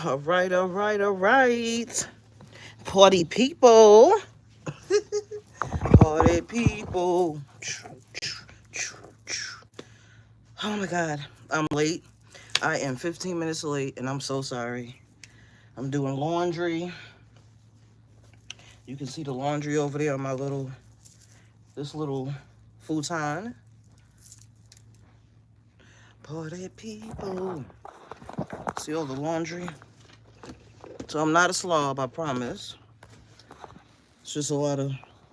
All right, all right, all right. Party people. Party people. Oh my God. I'm late. I am 15 minutes late and I'm so sorry. I'm doing laundry. You can see the laundry over there on this little futon. Party people. See all the laundry? So I'm not a slob, I promise. It's just a lot of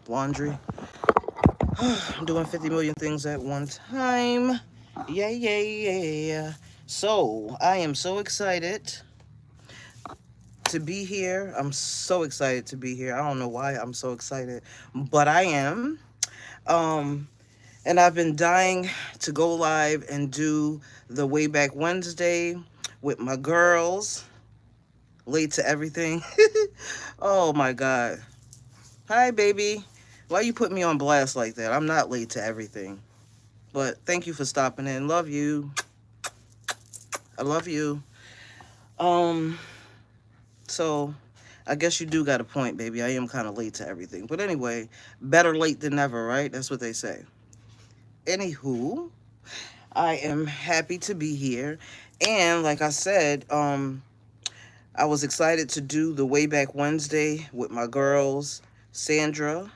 laundry. I'm doing 50 million things at one time. Yeah, yeah, yeah. So, I am so excited to be here. I'm so excited to be here. I don't know why I'm so excited, but I am. Um, and I've been dying to go live and do the Way Back Wednesday with my girls. Late to everything. Oh my God. Hi, baby. Why you put me on blast like that? I'm not late to everything. But thank you for stopping in. Love you. I love you. Um, so I guess you do got a point, baby. I am kind of late to everything. But anyway, better late than never, right? That's what they say. Anywho, I am happy to be here. And like I said, I was excited to do the Way Back Wednesday with my girls, Sandra,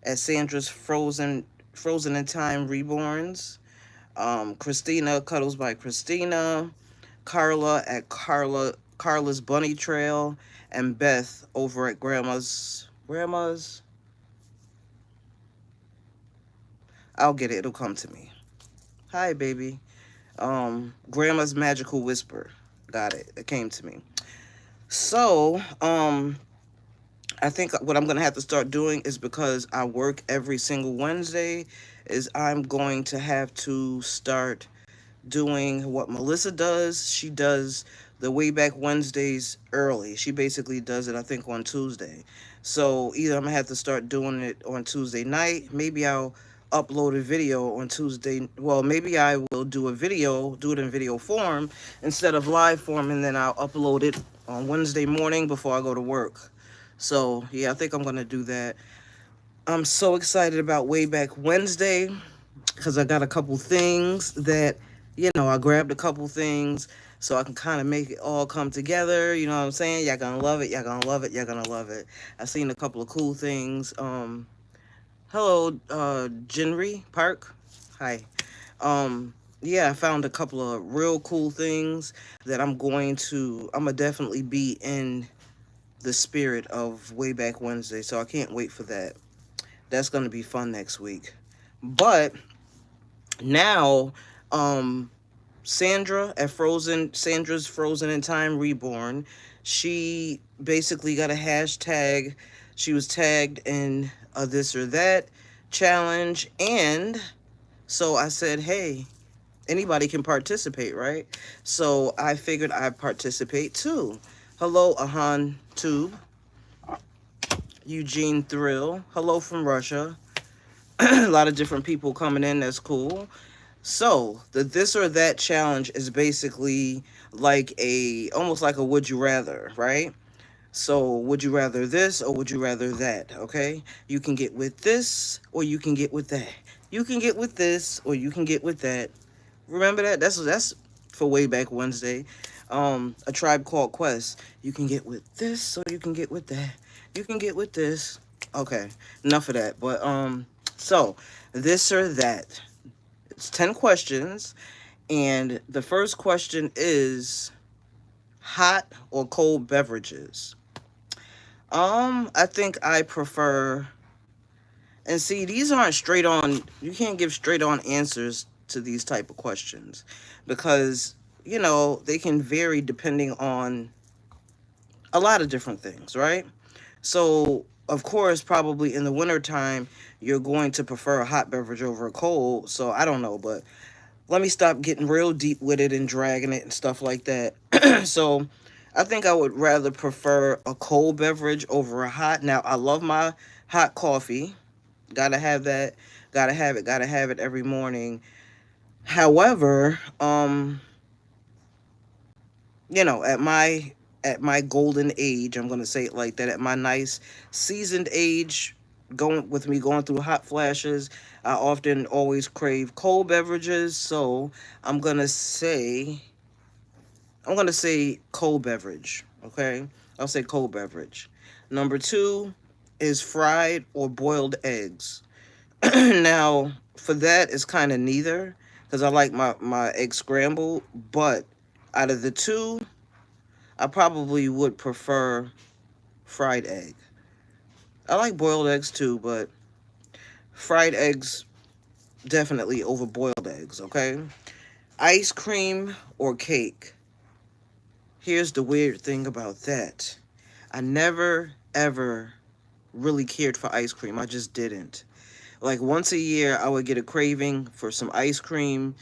at Sandra's Frozen in Time Reborns. Christina, Cuddles by Christina, Carla at Carla's Bunny Trail, and Beth over at Grandma's. I'll get it. It'll come to me. Hi, baby. Grandma's Magical Whisper. Got it. It came to me. So, I think what I'm gonna have to start doing is because I work every single Wednesday, is I'm going to have to start doing what Melissa does. She does the Way Back Wednesdays early. She basically does it, I think, on Tuesday. So either I'm gonna have to start doing it on Tuesday night. Maybe I'll upload a video on Tuesday. Well, maybe I will do it in video form instead of live form, and then I'll upload it on Wednesday morning before I go to work. So yeah, I think I'm gonna do that. I'm so excited about Way Back Wednesday because I got a couple things that, I grabbed a couple things so I can kind of make it all come together. You know what I'm saying? Y'all gonna love it. Y'all gonna love it. Y'all gonna love it. I seen a couple of cool things. Hello, Jinri Park. Hi. Yeah, I found a couple of real cool things that I'm gonna definitely be in the spirit of Way Back Wednesday. So I can't wait for that. That's gonna be fun next week. But now, um, Sandra's Frozen in Time Reborn, she basically got a hashtag. She was tagged in a this or that challenge. And so I said, hey, anybody can participate, right? So I figured I'd participate too. Hello, Ahan Tube, Eugene Thrill. Hello from Russia. A lot of different people coming in. That's cool. So the this or that challenge is basically almost like a would you rather, right? So would you rather this or would you rather that? Okay, you can get with this or you can get with that. You can get with this or you can get with that. Remember that? That's for Way Back Wednesday. A Tribe Called Quest. You can get with this or you can get with that. You can get with this. Okay, enough of that. But so this or that. It's 10 questions, and the first question is hot or cold beverages. I think I prefer, and see, these aren't straight on, you can't give straight on answers to these type of questions because, they can vary depending on a lot of different things, right? So, of course, probably in the wintertime, you're going to prefer a hot beverage over a cold. So, I don't know, but let me stop getting real deep with it and dragging it and stuff like that. So I think I would rather prefer a cold beverage over a hot. Now I love my hot coffee. Gotta have that. Gotta have it. Gotta have it every morning. However, at my at my golden age, I'm going to say it like that, at my nice seasoned age, going through hot flashes, I often always crave cold beverages. So I'm going to say I'm going to say cold beverage, okay? I'll say cold beverage. Number 2 is fried or boiled eggs. Now, for that, it's kind of neither because I like my egg scrambled, but out of the two, I probably would prefer fried egg. I like boiled eggs too, but fried eggs definitely over boiled eggs, okay? Ice cream or cake. Here's the weird thing about that. I never ever really cared for ice cream. I just didn't. Like once a year, I would get a craving for some ice cream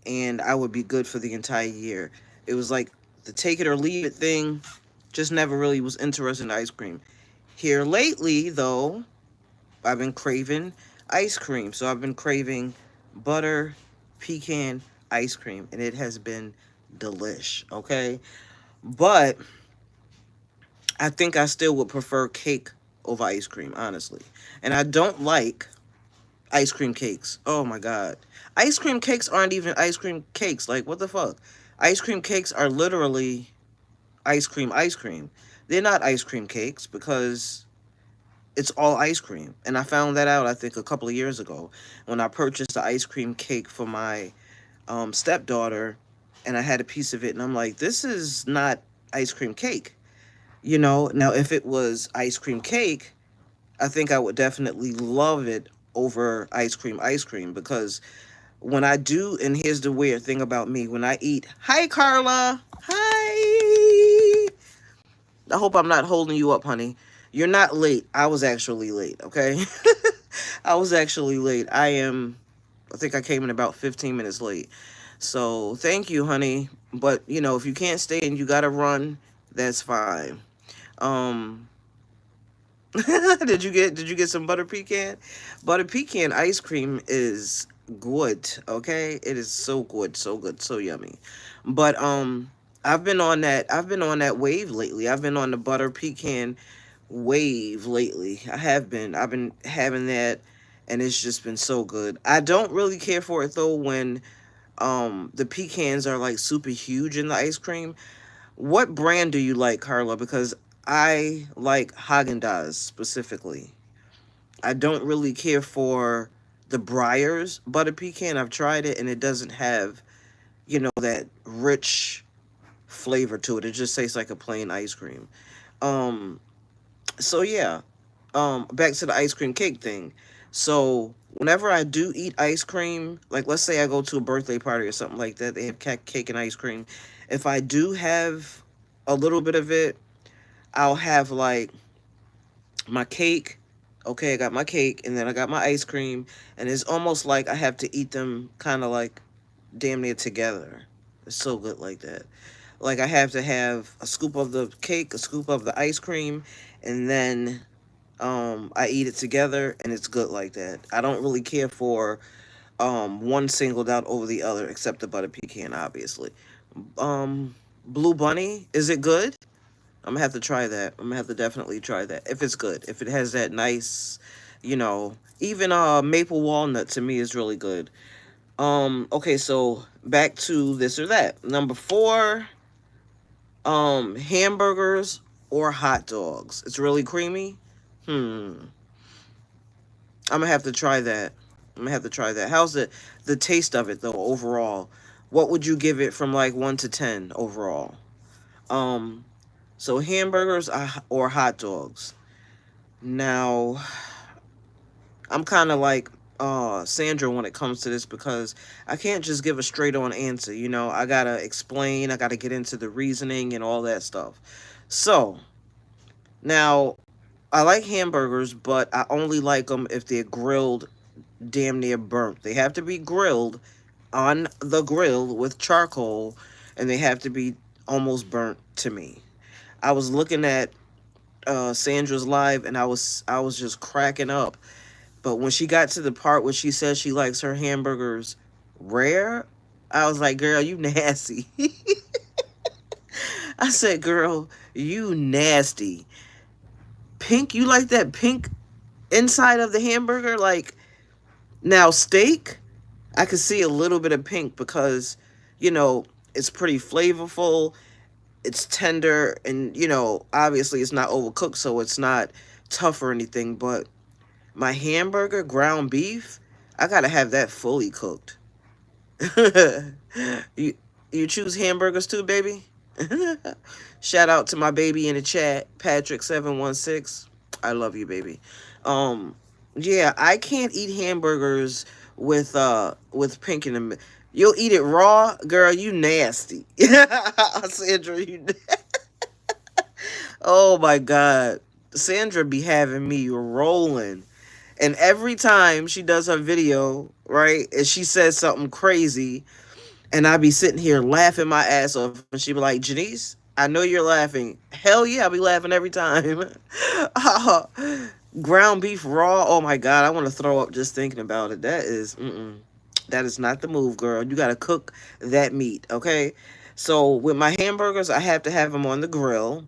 and I would be good for the entire year. It was like the take it or leave it thing. Just never really was interested in ice cream. Here lately, though, I've been craving ice cream. So I've been craving butter pecan ice cream, and it has been delish, okay? But I think I still would prefer cake over ice cream, honestly. And I don't like ice cream cakes. Oh my God. Ice cream cakes aren't even ice cream cakes. Like, what the fuck? Ice cream cakes are literally ice cream, ice cream. They're not ice cream cakes because it's all ice cream. And I found that out, I think, a couple of years ago when I purchased the ice cream cake for my stepdaughter and I had a piece of it. And I'm like, this is not ice cream cake. You know, now if it was ice cream cake, I think I would definitely love it over ice cream because when I do, and here's the weird thing about me, when I eat, hi Carla, hi. I hope I'm not holding you up, honey. You're not late. I was actually late, okay? I was actually late. I think I came in about 15 minutes late. So thank you, honey. But, you know, if you can't stay and you gotta run, that's fine. Um, did you get some butter pecan? Butter pecan ice cream is good, okay? It is so good, so good, so yummy. But I've been on that wave lately. I've been on the butter pecan wave lately. I've been having that and it's just been so good. I don't really care for it though when the pecans are like super huge in the ice cream. What brand do you like, Carla? Because I like Haagen-Dazs specifically. I don't really care for the Breyers butter pecan. I've tried it and it doesn't have, that rich flavor to it. It just tastes like a plain ice cream. Um, so yeah, back to the ice cream cake thing. So whenever I do eat ice cream, like let's say I go to a birthday party or something like that, they have cake and ice cream. If I do have a little bit of it, I'll have like my cake. Okay, I got my cake and then I got my ice cream, and it's almost like I have to eat them kind of like damn near together. It's so good like that. Like I have to have a scoop of the cake, a scoop of the ice cream, and then I eat it together, and it's good like that. I don't really care for one singled out over the other, except the butter pecan, obviously. Um, Blue Bunny, is it good? I'm gonna have to try that. I'm gonna have to definitely try that if it's good. If it has that nice, even maple walnut to me is really good. Okay, so back to this or that. Number 4, hamburgers or hot dogs. It's really creamy. Hmm. I'm gonna have to try that. I'm gonna have to try that. How's the taste of it though overall? What would you give it from like 1 to 10 overall? Um, so hamburgers or hot dogs. Now, I'm kind of like Sandra when it comes to this because I can't just give a straight on answer. I gotta explain. I gotta get into the reasoning and all that stuff. So now I like hamburgers, but I only like them if they're grilled damn near burnt. They have to be grilled on the grill with charcoal, and they have to be almost burnt to me. I was looking at Sandra's live, and I was just cracking up. But when she got to the part where she says she likes her hamburgers rare, I was like, "Girl, you nasty." I said, girl, you nasty. Pink, you like that pink inside of the hamburger? Like, now steak, I could see a little bit of pink because, you know, it's pretty flavorful. It's tender and, you know, obviously it's not overcooked, so it's not tough or anything. But my hamburger, ground beef, I gotta have that fully cooked. you you choose hamburgers too, baby? Shout out to my baby in the chat, Patrick716. I love you, baby. Um, yeah, I can't eat hamburgers with pink in them. You'll eat it raw, girl. You nasty, Sandra. You. Oh my God, Sandra be having me rolling. And every time she does her video, right, and she says something crazy, and I be sitting here laughing my ass off, and she be like, Janice, I know you're laughing. Hell yeah, I be laughing every time. Ground beef raw. Oh my God, I want to throw up just thinking about it. That is not the move, girl. You got to cook that meat, okay? So with my hamburgers, I have to have them on the grill.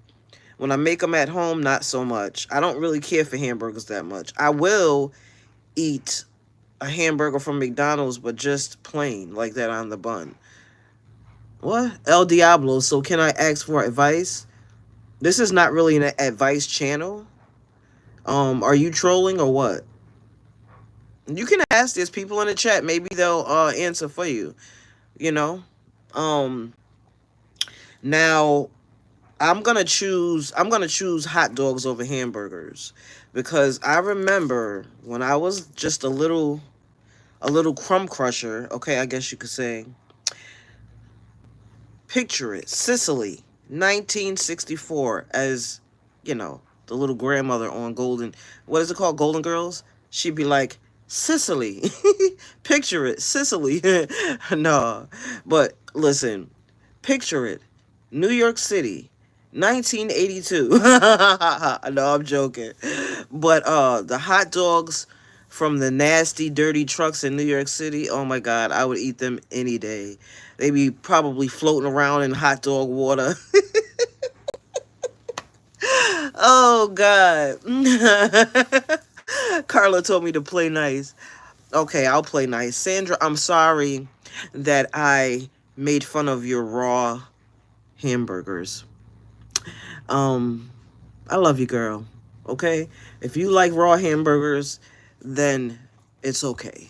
When I make them at home, not so much. I don't really care for hamburgers that much. I will eat a hamburger from McDonald's, but just plain, like that on the bun. What? El Diablo. So can I ask for advice? This is not really an advice channel. Are you trolling or what? You can ask. There's people in the chat. Maybe they'll answer for you. You know. Um. Now I'm gonna choose hot dogs over hamburgers because I remember when I was just a little crumb crusher. Okay, I guess you could say. Picture it, Sicily, 1964, as, you know, the little grandmother on Golden, what is it called, Golden Girls? She'd be like, Sicily. Picture it, Sicily. No, but listen, picture it, New York City, 1982. No, I'm joking. But the hot dogs from the nasty, dirty trucks in New York City, oh my God, I would eat them any day. They be probably floating around in hot dog water. Oh God. Carla told me to play nice. Okay, I'll play nice. Sandra, I'm sorry that I made fun of your raw hamburgers. Um, I love you, girl. Okay? If you like raw hamburgers, then it's okay.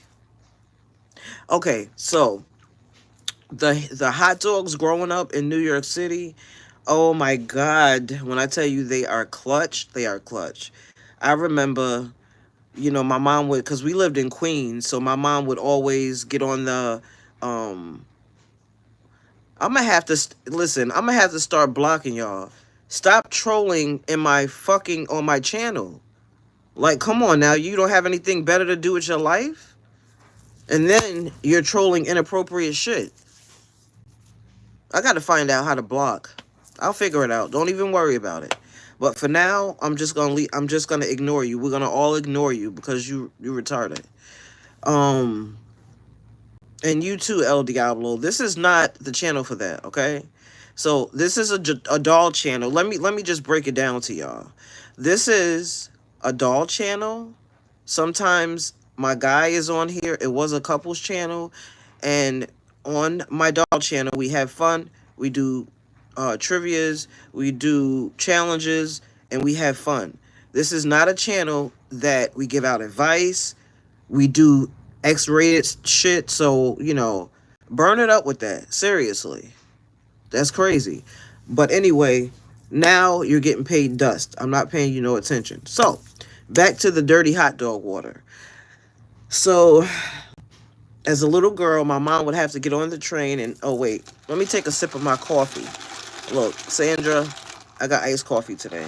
Okay, so the hot dogs growing up in New York City, oh my God, when I tell you they are clutch, they are clutch. I remember, you know, my mom would, because we lived in Queens, so my mom would always get on the, um, I'm gonna have to, listen, I'm gonna have to start blocking y'all. Stop trolling in my fucking, on my channel. Like, come on now, you don't have anything better to do with your life? And then you're trolling inappropriate shit. I gotta find out how to block. I'll figure it out. Don't even worry about it. But for now, I'm just gonna ignore you. We're gonna all ignore you because you retarded. Um, and you too, El Diablo. This is not the channel for that, okay? So this is a doll channel. Let me just break it down to y'all. This is a doll channel. Sometimes my guy is on here. It was a couples channel, and on my doll channel we have fun. We do trivias, we do challenges, and we have fun. This is not a channel that we give out advice. We do X-rated shit, so, you know, burn it up with that. Seriously. That's crazy. But anyway, now you're getting paid dust. I'm not paying you no attention. So, back to the dirty hot dog water. So, as a little girl, my mom would have to get on the train and, oh wait, let me take a sip of my coffee. Look, Sandra, I got iced coffee today.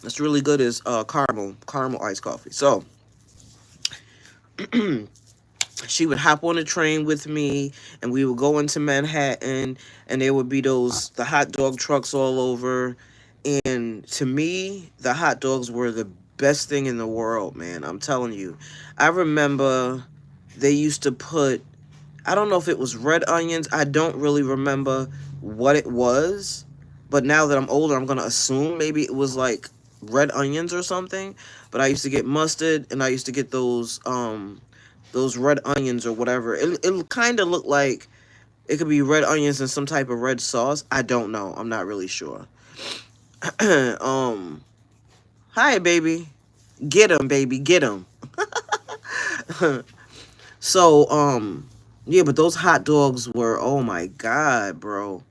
It's really good as caramel iced coffee. So, she would hop on the train with me, and we would go into Manhattan, and there would be the hot dog trucks all over. And to me, the hot dogs were the best thing in the world, man. I'm telling you. I remember they used to put I don't know if it was red onions. I don't really remember what it was. But now that I'm older, I'm going to assume maybe it was like red onions or something. But I used to get mustard, and I used to get those red onions or whatever. It kind of looked like it could be red onions and some type of red sauce. I don't know. I'm not really sure. um, Hi, baby. Get him, baby. Get him. So, yeah, but those hot dogs were, oh my God, bro.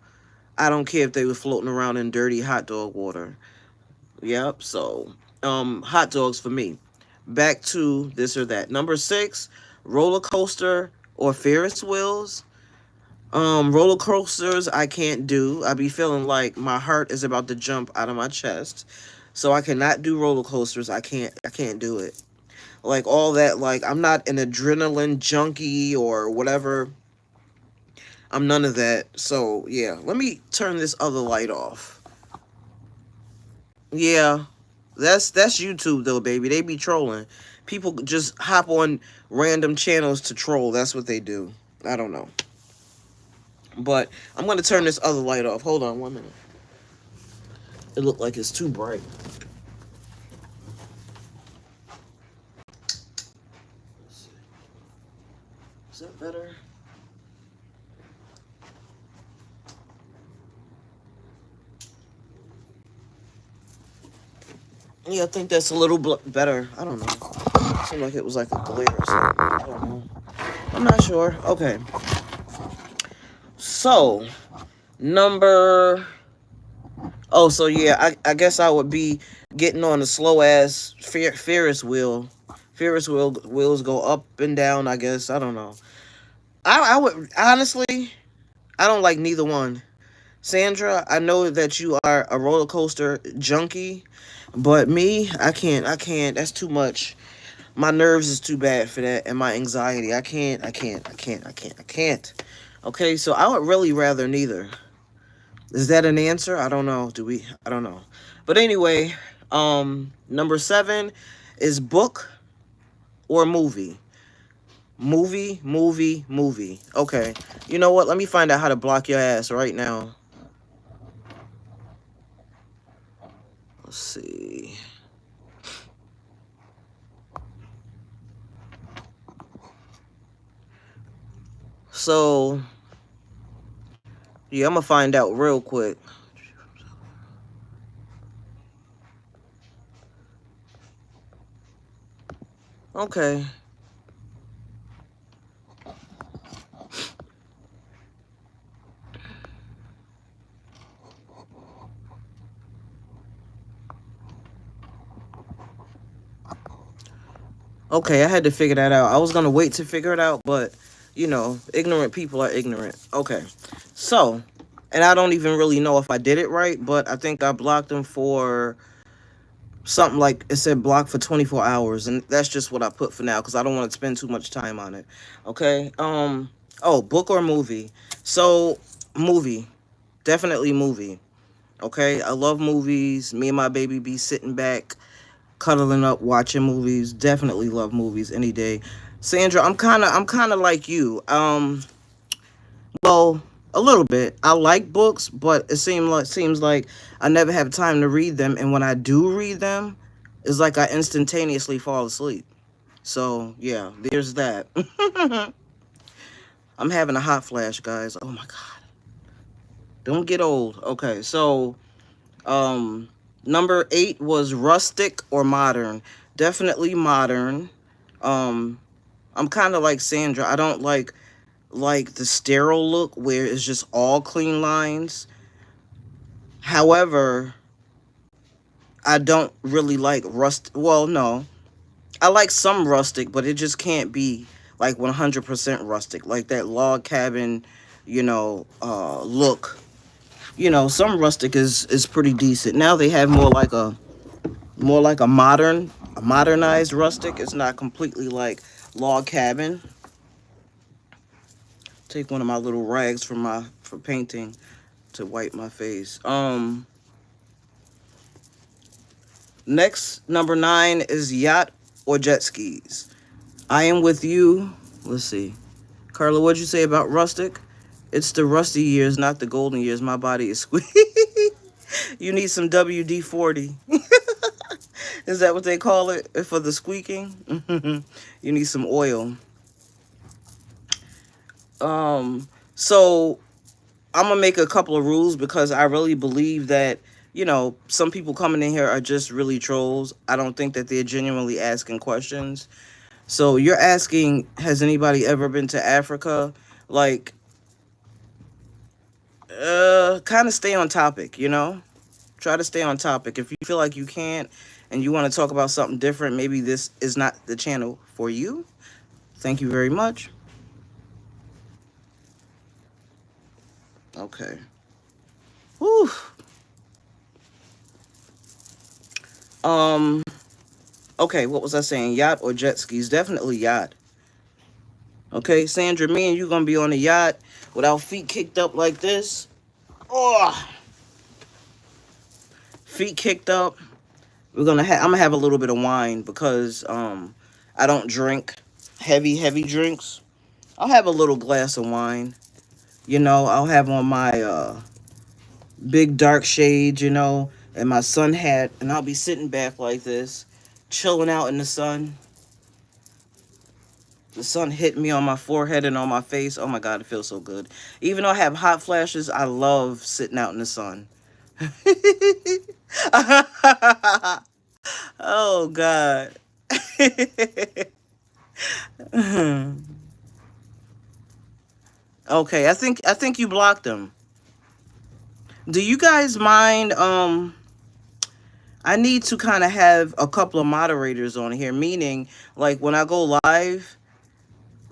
I don't care if they were floating around in dirty hot dog water. Yep, so, hot dogs for me. Back to this or that. Number 6, roller coaster or Ferris wheels. Roller coasters I can't do. I be feeling like my heart is about to jump out of my chest. So I cannot do roller coasters. I can't do it. Like all that, like I'm not an adrenaline junkie or whatever. I'm none of that. So yeah, let me turn this other light off. Yeah, that's YouTube though, baby. They be trolling. People just hop on random channels to troll. That's what they do. I don't know. But I'm gonna turn this other light off. Hold on 1 minute. It looked like it's too bright. Is that better? Yeah, I think that's a little better. I don't know. It seemed like it was like a glare or something. I don't know. I'm not sure. Okay. So, number... Oh, so yeah, I guess I would be getting on a slow ass Ferris wheel. Ferris wheels go up and down, I guess. I don't know. I would honestly, I don't like neither one. Sandra, I know that you are a roller coaster junkie, but me, I can't. That's too much. My nerves is too bad for that, and my anxiety. I can't. Okay, so I would really rather neither. Is that an answer? I don't know. I don't know. But anyway, number 7 is book or movie. Movie. Okay. You know what? Let me find out how to block your ass right now. Let's see. So, yeah, I'm gonna find out real quick. Okay. Okay, I had to figure that out. I was gonna wait to figure it out, but you know, ignorant people are ignorant. Okay. So, and I don't even really know if I did it right, but I think I blocked them for something like it said block for 24 hours, and that's just what I put for now because I don't want to spend too much time on it. Okay. Oh, book or movie? So, movie. Definitely movie. Okay, I love movies. Me and my baby be sitting back, cuddling up, watching movies. Definitely love movies any day. Sandra, I'm kind of like you. Well, a little bit. I like books, but it seems like I never have time to read them, and when I do read them, it's like I instantaneously fall asleep. So yeah, there's that. I'm having a hot flash, guys. Oh my god. Don't get old. Okay, so number 8 was rustic or modern. Definitely modern. Um, I'm kind of like Sandra. I don't like the sterile look where it's just all clean lines. However, I don't really like rust. Well, no, I like some rustic, but it just can't be like 100% rustic, like that log cabin, look. Some rustic is pretty decent. Now they have more like a modernized rustic. It's not completely like log cabin. Take one of my little rags for painting to wipe my face. Next, number 9 is yacht or jet skis. I am with you. Let's see. Carla, what'd you say about rustic? It's the rusty years, not the golden years. My body is squeaky. You need some WD-40. Is that what they call it for the squeaking? You need some oil. So I'm gonna make a couple of rules because I really believe that, you know, some people coming in here are just really trolls. I don't think that they're genuinely asking questions. So you're asking, has anybody ever been to Africa? Like, kind of stay on topic, you know? Try to stay on topic. If you feel like you can't and you want to talk about something different, maybe this is not the channel for you. Thank you very much. Okay. Whew. Okay, what was I saying? Yacht or jet skis? Definitely yacht. Okay, Sandra, me and you gonna be on a yacht with our feet kicked up like this. Oh, feet kicked up. I'm gonna have a little bit of wine because I don't drink heavy drinks. I'll have a little glass of wine. You know, I'll have on my big dark shades, you know, and my sun hat, and I'll be sitting back like this, chilling out in the sun. The sun hit me on my forehead and on my face. Oh my God, it feels so good. Even though I have hot flashes, I love sitting out in the sun. Oh God. Okay, I think you blocked them. Do you guys mind? I need to kind of have a couple of moderators on here, meaning like when I go live,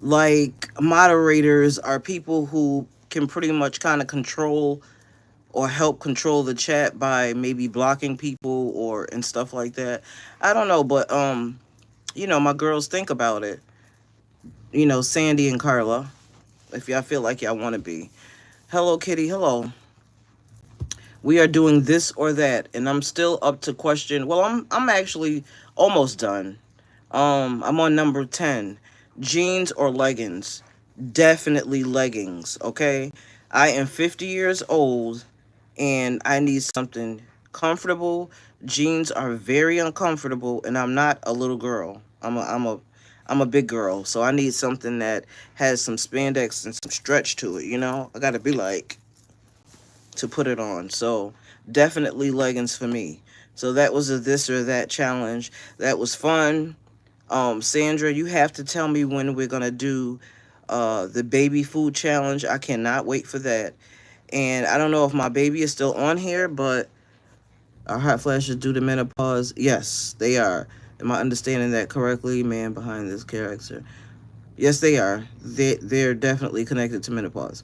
like moderators are people who can pretty much kind of control or help control the chat by maybe blocking people or and stuff like that. I don't know, but you know, my girls, think about it. You know, Sandy and Carla, if y'all feel like y'all want to be. Hello, Kitty. Hello. We are doing this or that, and I'm still up to question. Well, I'm actually almost done. I'm on number 10. Jeans or leggings? Definitely leggings, okay? I am 50 years old and I need something comfortable. Jeans are very uncomfortable and I'm not a little girl. I'm a big girl, so I need something that has some spandex and some stretch to it, you know? I got to be like to put it on. So, definitely leggings for me. So that was a this or that challenge. That was fun. Sandra, you have to tell me when we're gonna do the baby food challenge. I cannot wait for that. And I don't know if my baby is still on here, but our hot flashes due to menopause. Yes, they are. Am I understanding that correctly? Man behind this character. Yes, they are. They're definitely connected to menopause.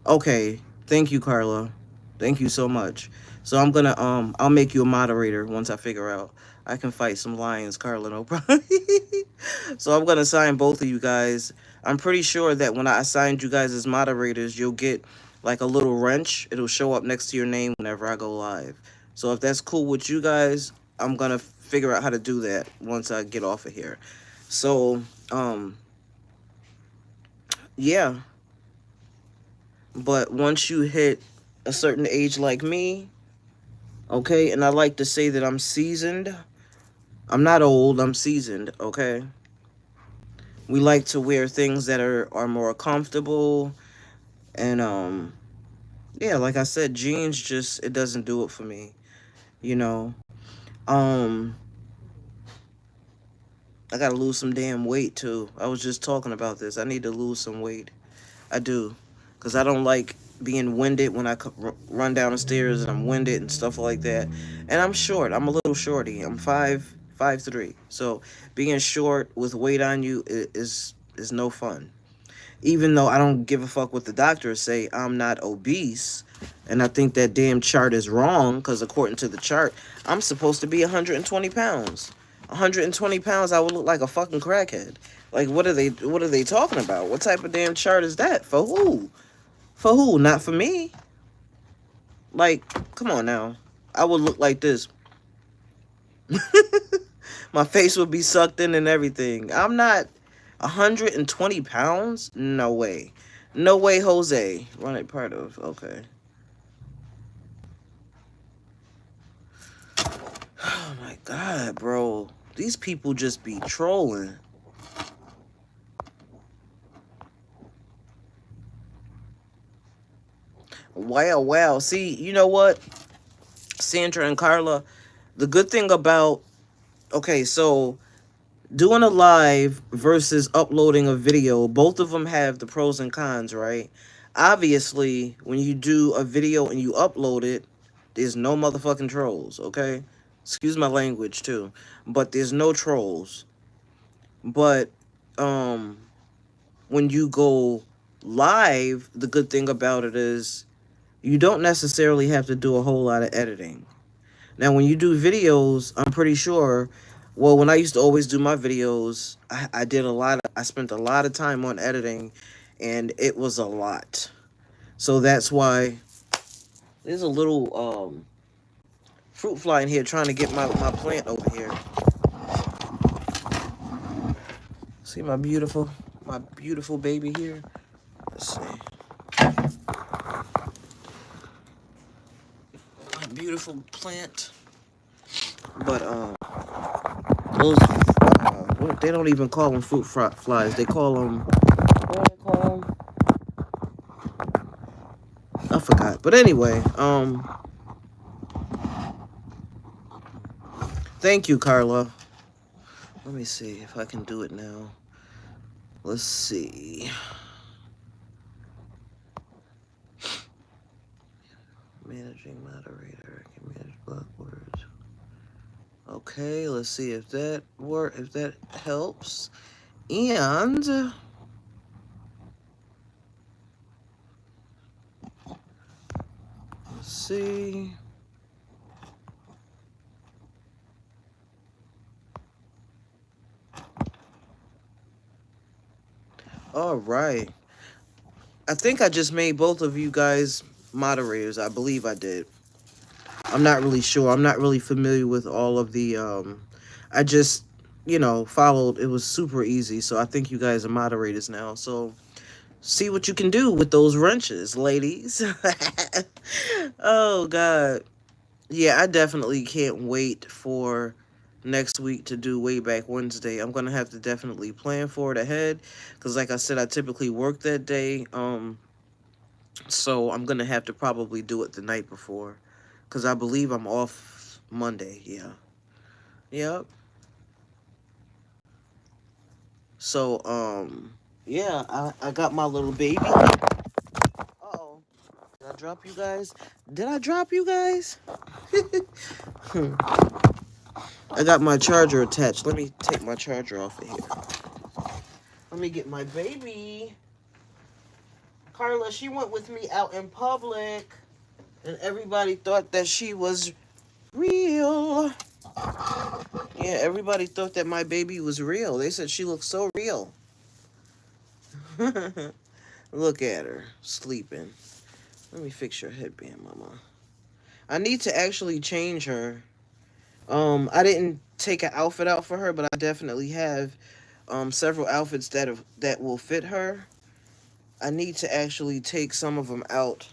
Okay. Thank you, Carla. Thank you so much. So I'm gonna I'll make you a moderator once I figure out I can fight some lions, Carla, no problem. So I'm gonna assign both of you guys. I'm pretty sure that when I assigned you guys as moderators, you'll get like a little wrench. It'll show up next to your name whenever I go live. So if that's cool with you guys, I'm gonna figure out how to do that once I get off of here. So yeah. But once you hit a certain age like me, okay, and I like to say that I'm seasoned. I'm not old, I'm seasoned, okay? We like to wear things that are more comfortable. And, yeah, like I said, jeans just, it doesn't do it for me, you know? I gotta lose some damn weight, too. I was just talking about this. I need to lose some weight. I do. Because I don't like being winded when I run down the stairs and I'm winded and stuff like that. And I'm short. I'm a little shorty. I'm 5'3". So being short with weight on you is no fun. Even though I don't give a fuck what the doctors say, I'm not obese. And I think that damn chart is wrong because according to the chart, I'm supposed to be 120 pounds. 120 pounds, I would look like a fucking crackhead. Like, what are they talking about? What type of damn chart is that? For who? For who? Not for me. Like, come on now. I would look like this. My face would be sucked in and everything. I'm not 120 pounds? No way. No way, Jose. Run it part of. Okay. Oh my God, bro. These people just be trolling. Wow, wow. See, you know what? Sandra and Carla, the good thing about, okay, so doing a live versus uploading a video, both of them have the pros and cons, right? Obviously, when you do a video and you upload it, there's no motherfucking trolls, okay? Excuse my language too, but there's no trolls. But um when you go live, the good thing about it is you don't necessarily have to do a whole lot of editing. Now, when you do videos, I'm pretty sure, well, when I used to always do my videos, I spent a lot of time on editing, and it was a lot. So that's why there's a little fruit fly in here trying to get my plant over here. See my beautiful baby here? Let's see. My beautiful plant. But, those, they don't even call them fruit flies. They call them, what do they call them? I forgot. But anyway, thank you, Carla. Let me see if I can do it now. Let's see. Managing moderator. I can manage block words. Okay, let's see if that helps. And let's see. All right. I think I just made both of you guys moderators. I believe I did. I'm not really sure. I'm not really familiar with all of the I just, followed. It was super easy. So I think you guys are moderators now. So see what you can do with those wrenches, ladies. Oh God. Yeah, I definitely can't wait for next week to do Way Back Wednesday. I'm gonna have to definitely plan for it ahead, because like I said, I typically work that day. So I'm gonna have to probably do it the night before, because I believe I'm off Monday. Yeah. Yep. So yeah, I got my little baby. Uh-oh. Did I drop you guys? Did I drop you guys? I got my charger attached. Let me take my charger off of here. Let me get my baby. Carla, she went with me out in public, and everybody thought that she was real. Yeah, everybody thought that my baby was real. They said she looked so real. Look at her, sleeping. Let me fix your headband, mama. I need to actually change her. I didn't take an outfit out for her, but I definitely have several outfits that will fit her. I need to actually take some of them out.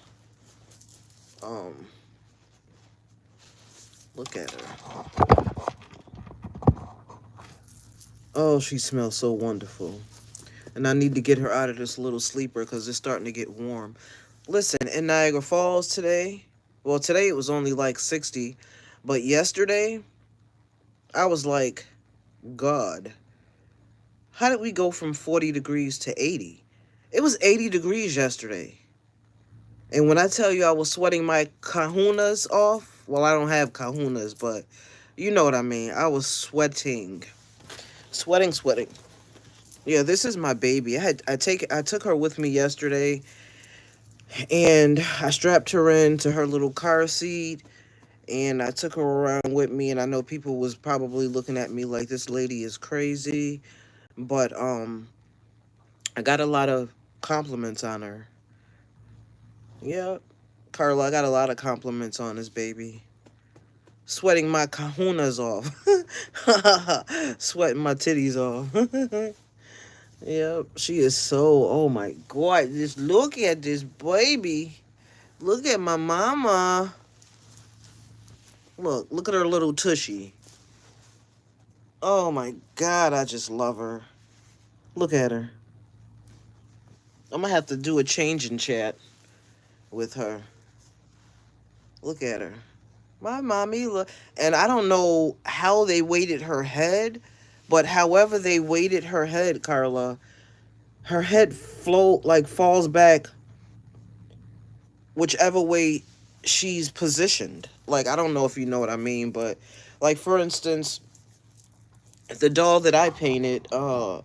Look at her. Oh, she smells so wonderful. And I need to get her out of this little sleeper because it's starting to get warm. Listen, in Niagara Falls today, well, today it was only like 60, but yesterday, I was like, God, how did we go from 40 degrees to 80? It was 80 degrees yesterday. And when I tell you I was sweating my kahunas off, well, I don't have kahunas, but you know what I mean. I was sweating. Sweating. Yeah, this is my baby. I took her with me yesterday, and I strapped her into her little car seat, and I took her around with me. And I know people was probably looking at me like this lady is crazy, but I got a lot of compliments on her. Yeah, Carla, I got a lot of compliments on this baby. Sweating my kahunas off. Sweating my titties off. Yep, she is so, oh my God, just look at this baby. Look at my mama. Look at her little tushy. Oh my God, I just love her. Look at her. I'm gonna have to do a change in chat with her. Look at her. My mommy look, and I don't know how they weighted her head, but however they weighted her head, Carla, her head falls back whichever way she's positioned. Like, I don't know if you know what I mean, but like, for instance, the doll that I painted, I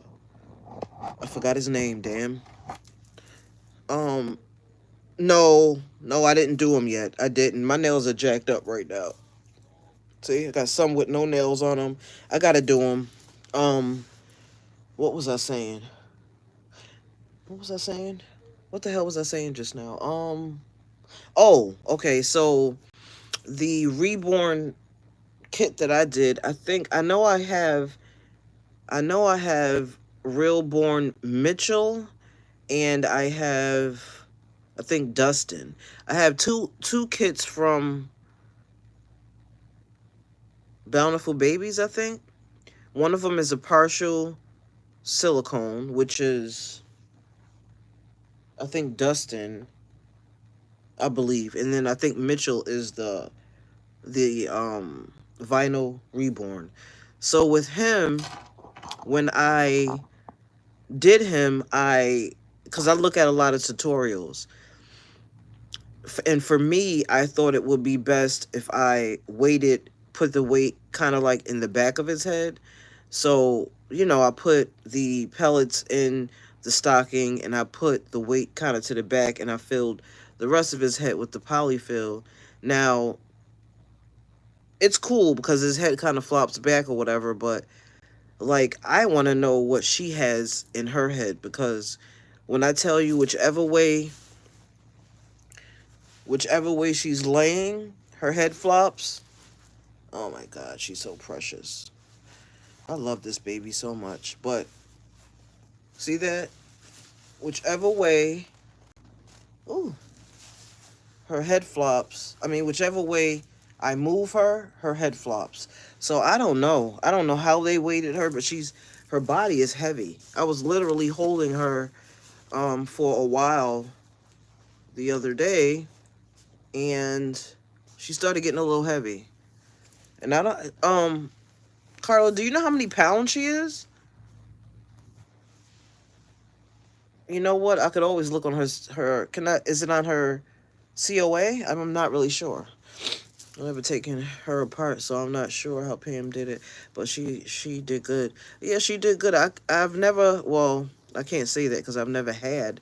forgot his name, damn. Um no, I didn't do them yet. I didn't. My nails are jacked up right now. See, I got some with no nails on them. I gotta do them. Um, what was I saying? What was I saying? What the hell was I saying just now? Oh, okay. So the reborn kit that I did, I know I have Realborn Mitchell, and I think Dustin. I have two kits from Bountiful Babies, I think. One of them is a partial silicone, which is, I think, Dustin, I believe. And then I think Mitchell is the vinyl reborn. So with him, when I did him, because I look at a lot of tutorials, and for me, I thought it would be best if I put the weight kind of like in the back of his head. So, I put the pellets in the stocking, and I put the weight kind of to the back, and I filled the rest of his head with the polyfill. Now, it's cool because his head kind of flops back or whatever, but like, I want to know what she has in her head, because when I tell you, whichever way she's laying, her head flops. Oh my God, she's so precious. I love this baby so much. But see that? Whichever way, ooh, her head flops. I mean, whichever way I move her, her head flops. So I don't know. I don't know how they weighted her, but her body is heavy. I was literally holding her for a while the other day, and she started getting a little heavy. And I don't Carla, do you know how many pounds she is? You know what? I could always look on is it on her COA? I'm not really sure. I've never taken her apart, so I'm not sure how Pam did it, but she did good. Yeah, she did good. I've never, well, I can't say that because I've never had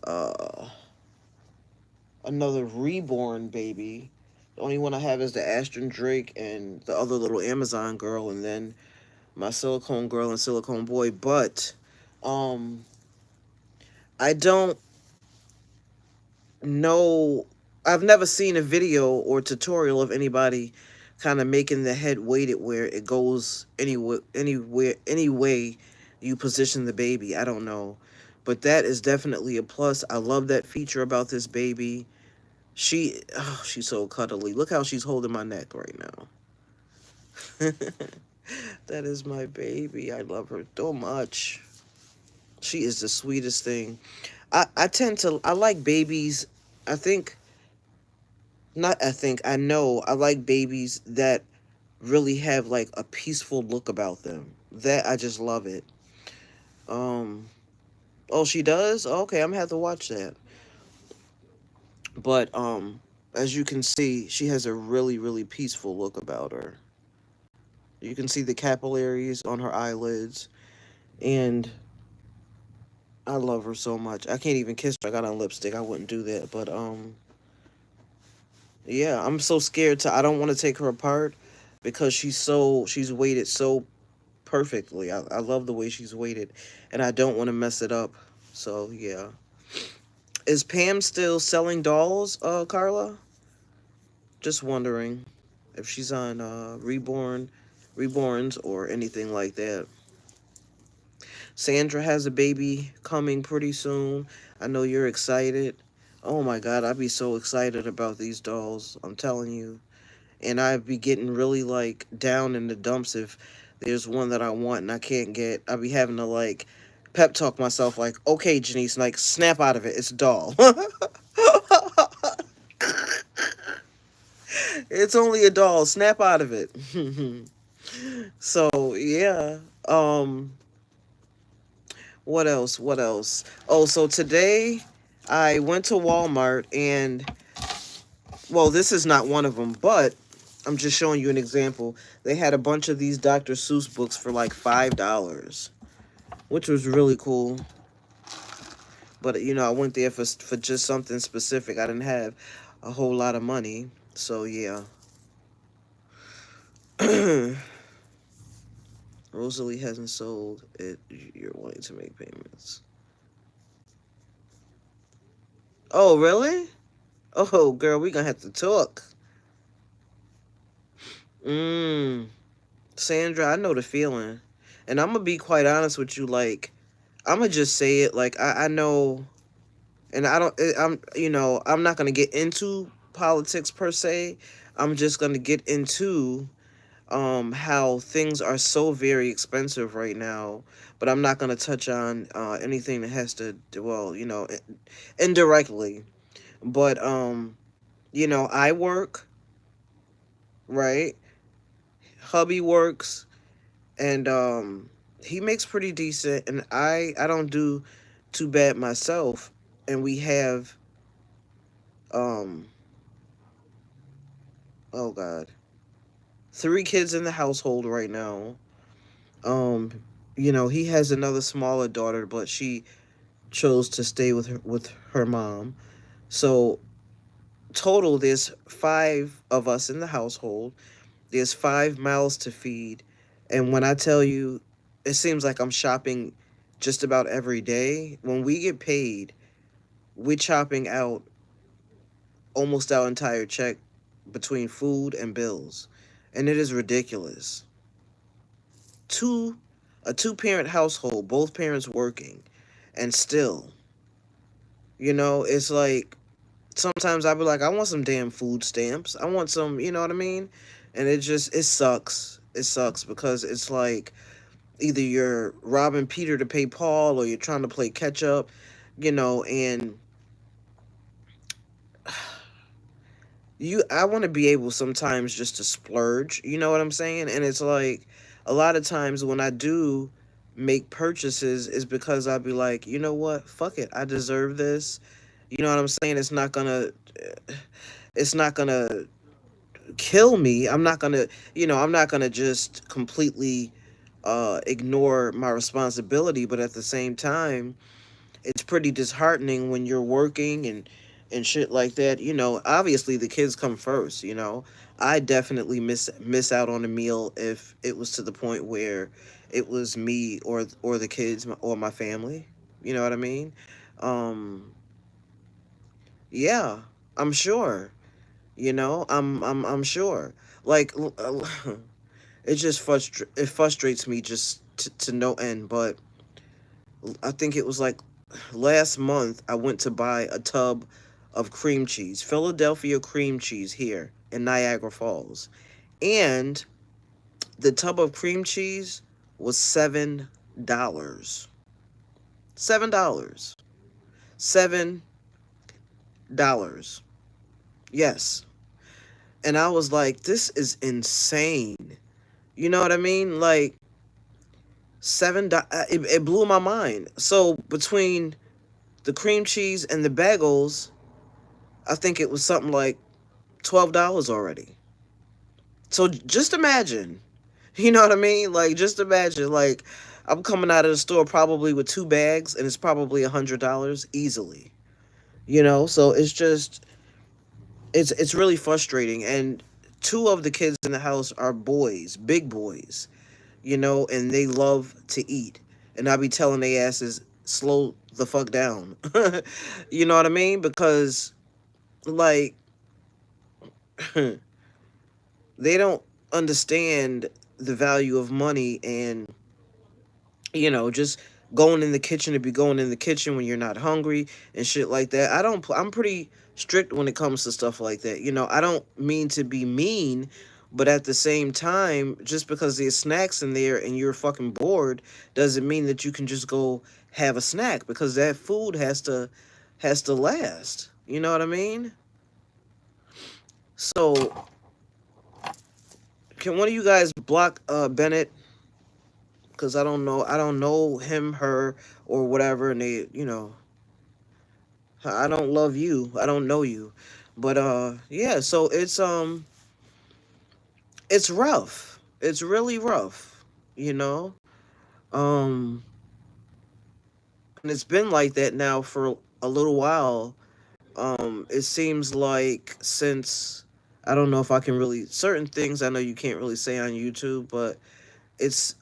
uh another reborn baby. The only one I have is the Ashton Drake and the other little Amazon girl, and then my silicone girl and silicone boy. But um I don't know. I've never seen a video or tutorial of anybody kind of making the head weighted where it goes any way you position the baby. I don't know, but that is definitely a plus. I love that feature about this baby. She's so cuddly. Look how she's holding my neck right now. That is my baby. I love her so much. She is the sweetest thing. I like babies. I think Not I think, I know I like babies that really have like a peaceful look about them. That I just love it. Um oh, she does? Okay, I'm gonna have to watch that. But as you can see, she has a really, really peaceful look about her. You can see the capillaries on her eyelids, and I love her so much. I can't even kiss her. I got on lipstick. I wouldn't do that. But yeah, I'm so scared to I don't want to take her apart because she's weighted so perfectly. I love the way she's weighted, and I don't want to mess it up. So yeah. Is Pam still selling dolls, Carla? Just wondering if she's on Reborns or anything like that. Sandra has a baby coming pretty soon. I know you're excited. Oh my God, I'd be so excited about these dolls. I'm telling you. And I'd be getting really like down in the dumps if there's one that I want and I can't get. I'd be having to like pep talk myself like, okay, Janice, like snap out of it. It's a doll. It's only a doll. Snap out of it. So yeah. What else? What else? Oh, so today I went to Walmart and well, this is not one of them, but I'm just showing you an example. They had a bunch of these Dr. Seuss books for like $5, which was really cool. But you know, I went there for just something specific. I didn't have a whole lot of money, so yeah. Rosalie hasn't sold it. You're wanting to make payments. Oh, really? Oh, girl, we gonna have to talk. Sandra, I know the feeling. And I'm gonna be quite honest with you, like, I'm gonna just say it, like, I know, and I don't, I'm not gonna get into politics per se. I'm just gonna get into how things are so very expensive right now, but I'm not going to touch on anything that has to, well, indirectly. But I work, right? Hubby works, and he makes pretty decent, and I don't do too bad myself. And we have um oh God, 3 kids in the household right now. Um, he has another smaller daughter, but she chose to stay with her mom. So total, there's 5 of us in the household. There's 5 mouths to feed, and when I tell you, it seems like I'm shopping just about every day. When we get paid, we're chopping out almost our entire check between food and bills, and it is ridiculous. Two, a two-parent household, both parents working, and still, it's like sometimes I'll be like, I want some damn food stamps. I want some, you know what I mean? And it sucks. It sucks because it's like either you're robbing Peter to pay Paul or you're trying to play catch up, and I want to be able sometimes just to splurge, you know what I'm saying? And it's like a lot of times when I do make purchases is because I'll be like, you know what? Fuck it. I deserve this. You know what I'm saying? It's not gonna kill me. I'm not gonna just completely ignore my responsibility, but at the same time, it's pretty disheartening when you're working and shit like that. Obviously the kids come first. I definitely miss out on a meal if it was to the point where it was me or the kids or my family. You know what I mean? Um, yeah, I'm sure. I'm sure. Like, it frustrates me just to no end. But I think it was like last month I went to buy a tub of cream cheese, Philadelphia cream cheese here in Niagara Falls, and the tub of cream cheese was $7. $7. $7. Yes. And I was like, this is insane. You know what I mean? Like it blew my mind. So between the cream cheese and the bagels, I think it was something like $12 already. So just imagine, you know what I mean? Like just imagine, like I'm coming out of the store probably with 2 bags, and it's probably $100 easily. So it's really frustrating. And 2 of the kids in the house are boys, big boys, and they love to eat. And I be telling they asses, slow the fuck down. You know what I mean? Because, like, they don't understand the value of money and, just going in the kitchen to be going in the kitchen when you're not hungry and shit like that. I'm pretty strict when it comes to stuff like that. You know, I don't mean to be mean, but at the same time, just because there's snacks in there and you're fucking bored doesn't mean that you can just go have a snack, because that food has to last. You know what I mean? So, can one of you guys block Bennett, because I don't know him, her, or whatever, and they, I don't love you. I don't know you. But yeah, so it's rough. It's really rough, you know? Um and it's been like that now for a little while. It seems like since, I don't know if I can really, certain things I know you can't really say on YouTube, but it's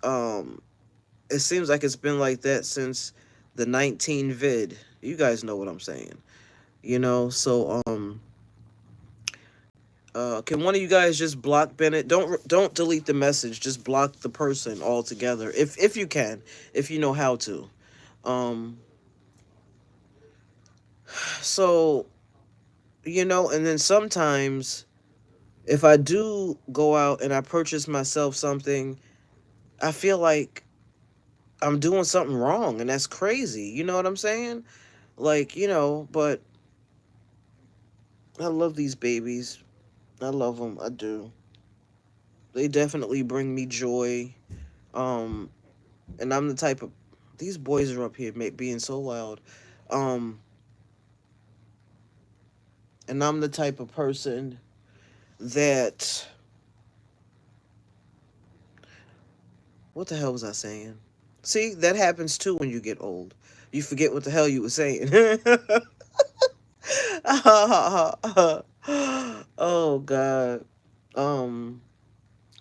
it seems like it's been like that since the 19 vid. You guys know what I'm saying. So can one of you guys just block Bennett? Don't delete the message. Just block the person altogether, if you can, if you know how to. Um, so and then sometimes if I do go out and I purchase myself something, I feel like I'm doing something wrong, and that's crazy. You know what I'm saying? Like, but I love these babies. I love them. I do. They definitely bring me joy. Um, and I'm the type of, these boys are up here being so loud. Um, and I'm the type of person that, what the hell was I saying? See, that happens too when you get old. You forget what the hell you were saying. Oh God. Um,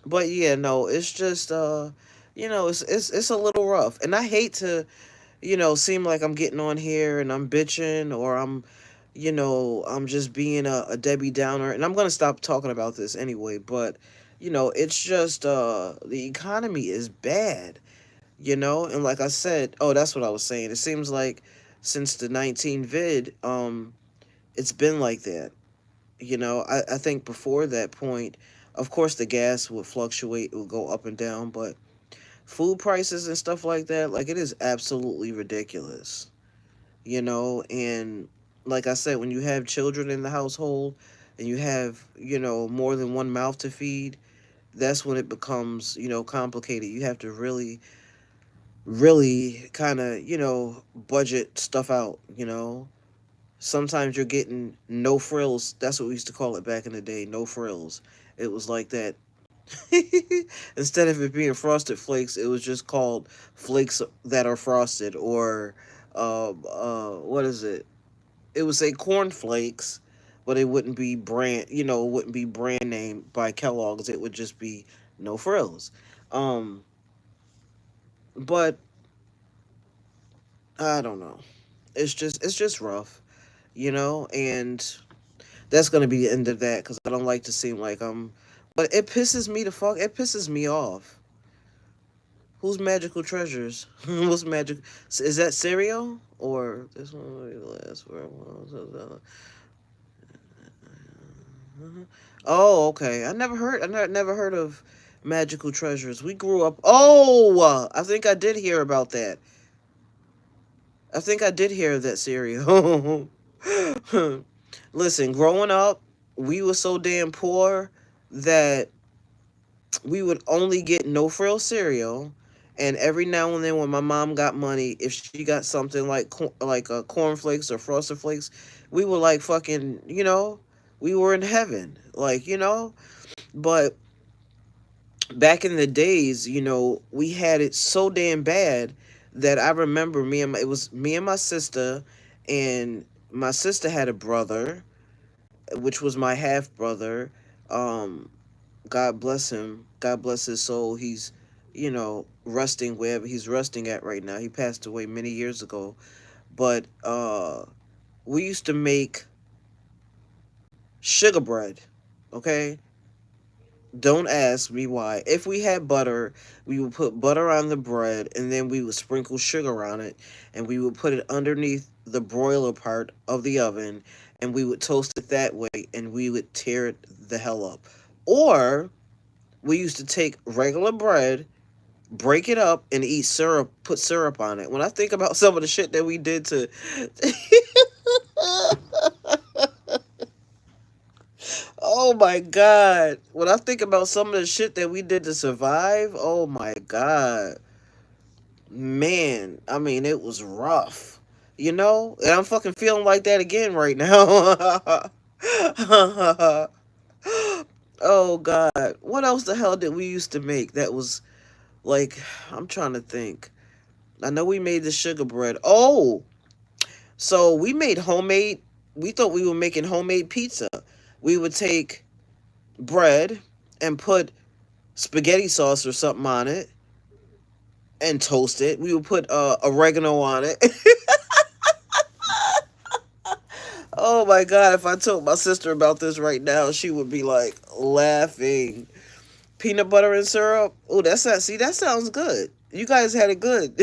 but yeah, no, it's just it's a little rough, and I hate to seem like I'm getting on here and I'm bitching, or I'm just being a Debbie Downer, and I'm gonna stop talking about this anyway. But it's just the economy is bad, and like I said, oh, that's what I was saying. It seems like since the 19 vid, it's been like that. I think before that point, of course, the gas would fluctuate, it would go up and down, but food prices and stuff like that, like, it is absolutely ridiculous. And like I said, when you have children in the household and you have more than one mouth to feed, that's when it becomes complicated. You have to really really kind of budget stuff out. Sometimes you're getting no frills. That's what we used to call it back in the day, no frills. It was like that. Instead of it being frosted flakes, it was just called flakes that are frosted, or what is it? It would say corn flakes, but it wouldn't be it wouldn't be brand name by Kellogg's. It would just be no frills. Um, but I don't know. It's just rough, and that's gonna be the end of that, because I don't like to seem like I'm. But it pisses me the fuck. It pisses me off. Who's Magical Treasures? What's magic? Is that cereal, or this one will be the last where Oh, okay. I never heard of Magical Treasures. We grew up. Oh, I think I did hear about that. I think I did hear of that cereal. Listen, growing up, we were so damn poor that we would only get no frill cereal, and every now and then when my mom got money, if she got something like cornflakes or frosted flakes, we were like fucking, we were in heaven, like, but back in the days, we had it so damn bad that I remember it was me and my sister, and my sister had a brother, which was my half brother. Um, God bless him. God bless his soul. He's, resting wherever he's resting at right now. He passed away many years ago. But we used to make sugar bread, okay? Don't ask me why. If we had butter, we would put butter on the bread and then we would sprinkle sugar on it and we would put it underneath the broiler part of the oven and we would toast it that way and we would tear it the hell up. Or we used to take regular bread, break it up, and eat syrup, put syrup on it. When I think about some of the shit that we did to. Oh my God. When I think about some of the shit that we did to survive, oh my God. Man, I mean, it was rough. You know? And I'm fucking feeling like that again right now. Oh God. What else the hell did we used to make that was like, I'm trying to think. I know we made the sugar bread. Oh, so we made homemade, we thought we were making homemade pizza. We would take bread and put spaghetti sauce or something on it and toast it. We would put oregano on it. Oh my God, if I told my sister about this right now, she would be like laughing. Peanut butter and syrup. Oh, that's not, see, that sounds good. You guys had it good.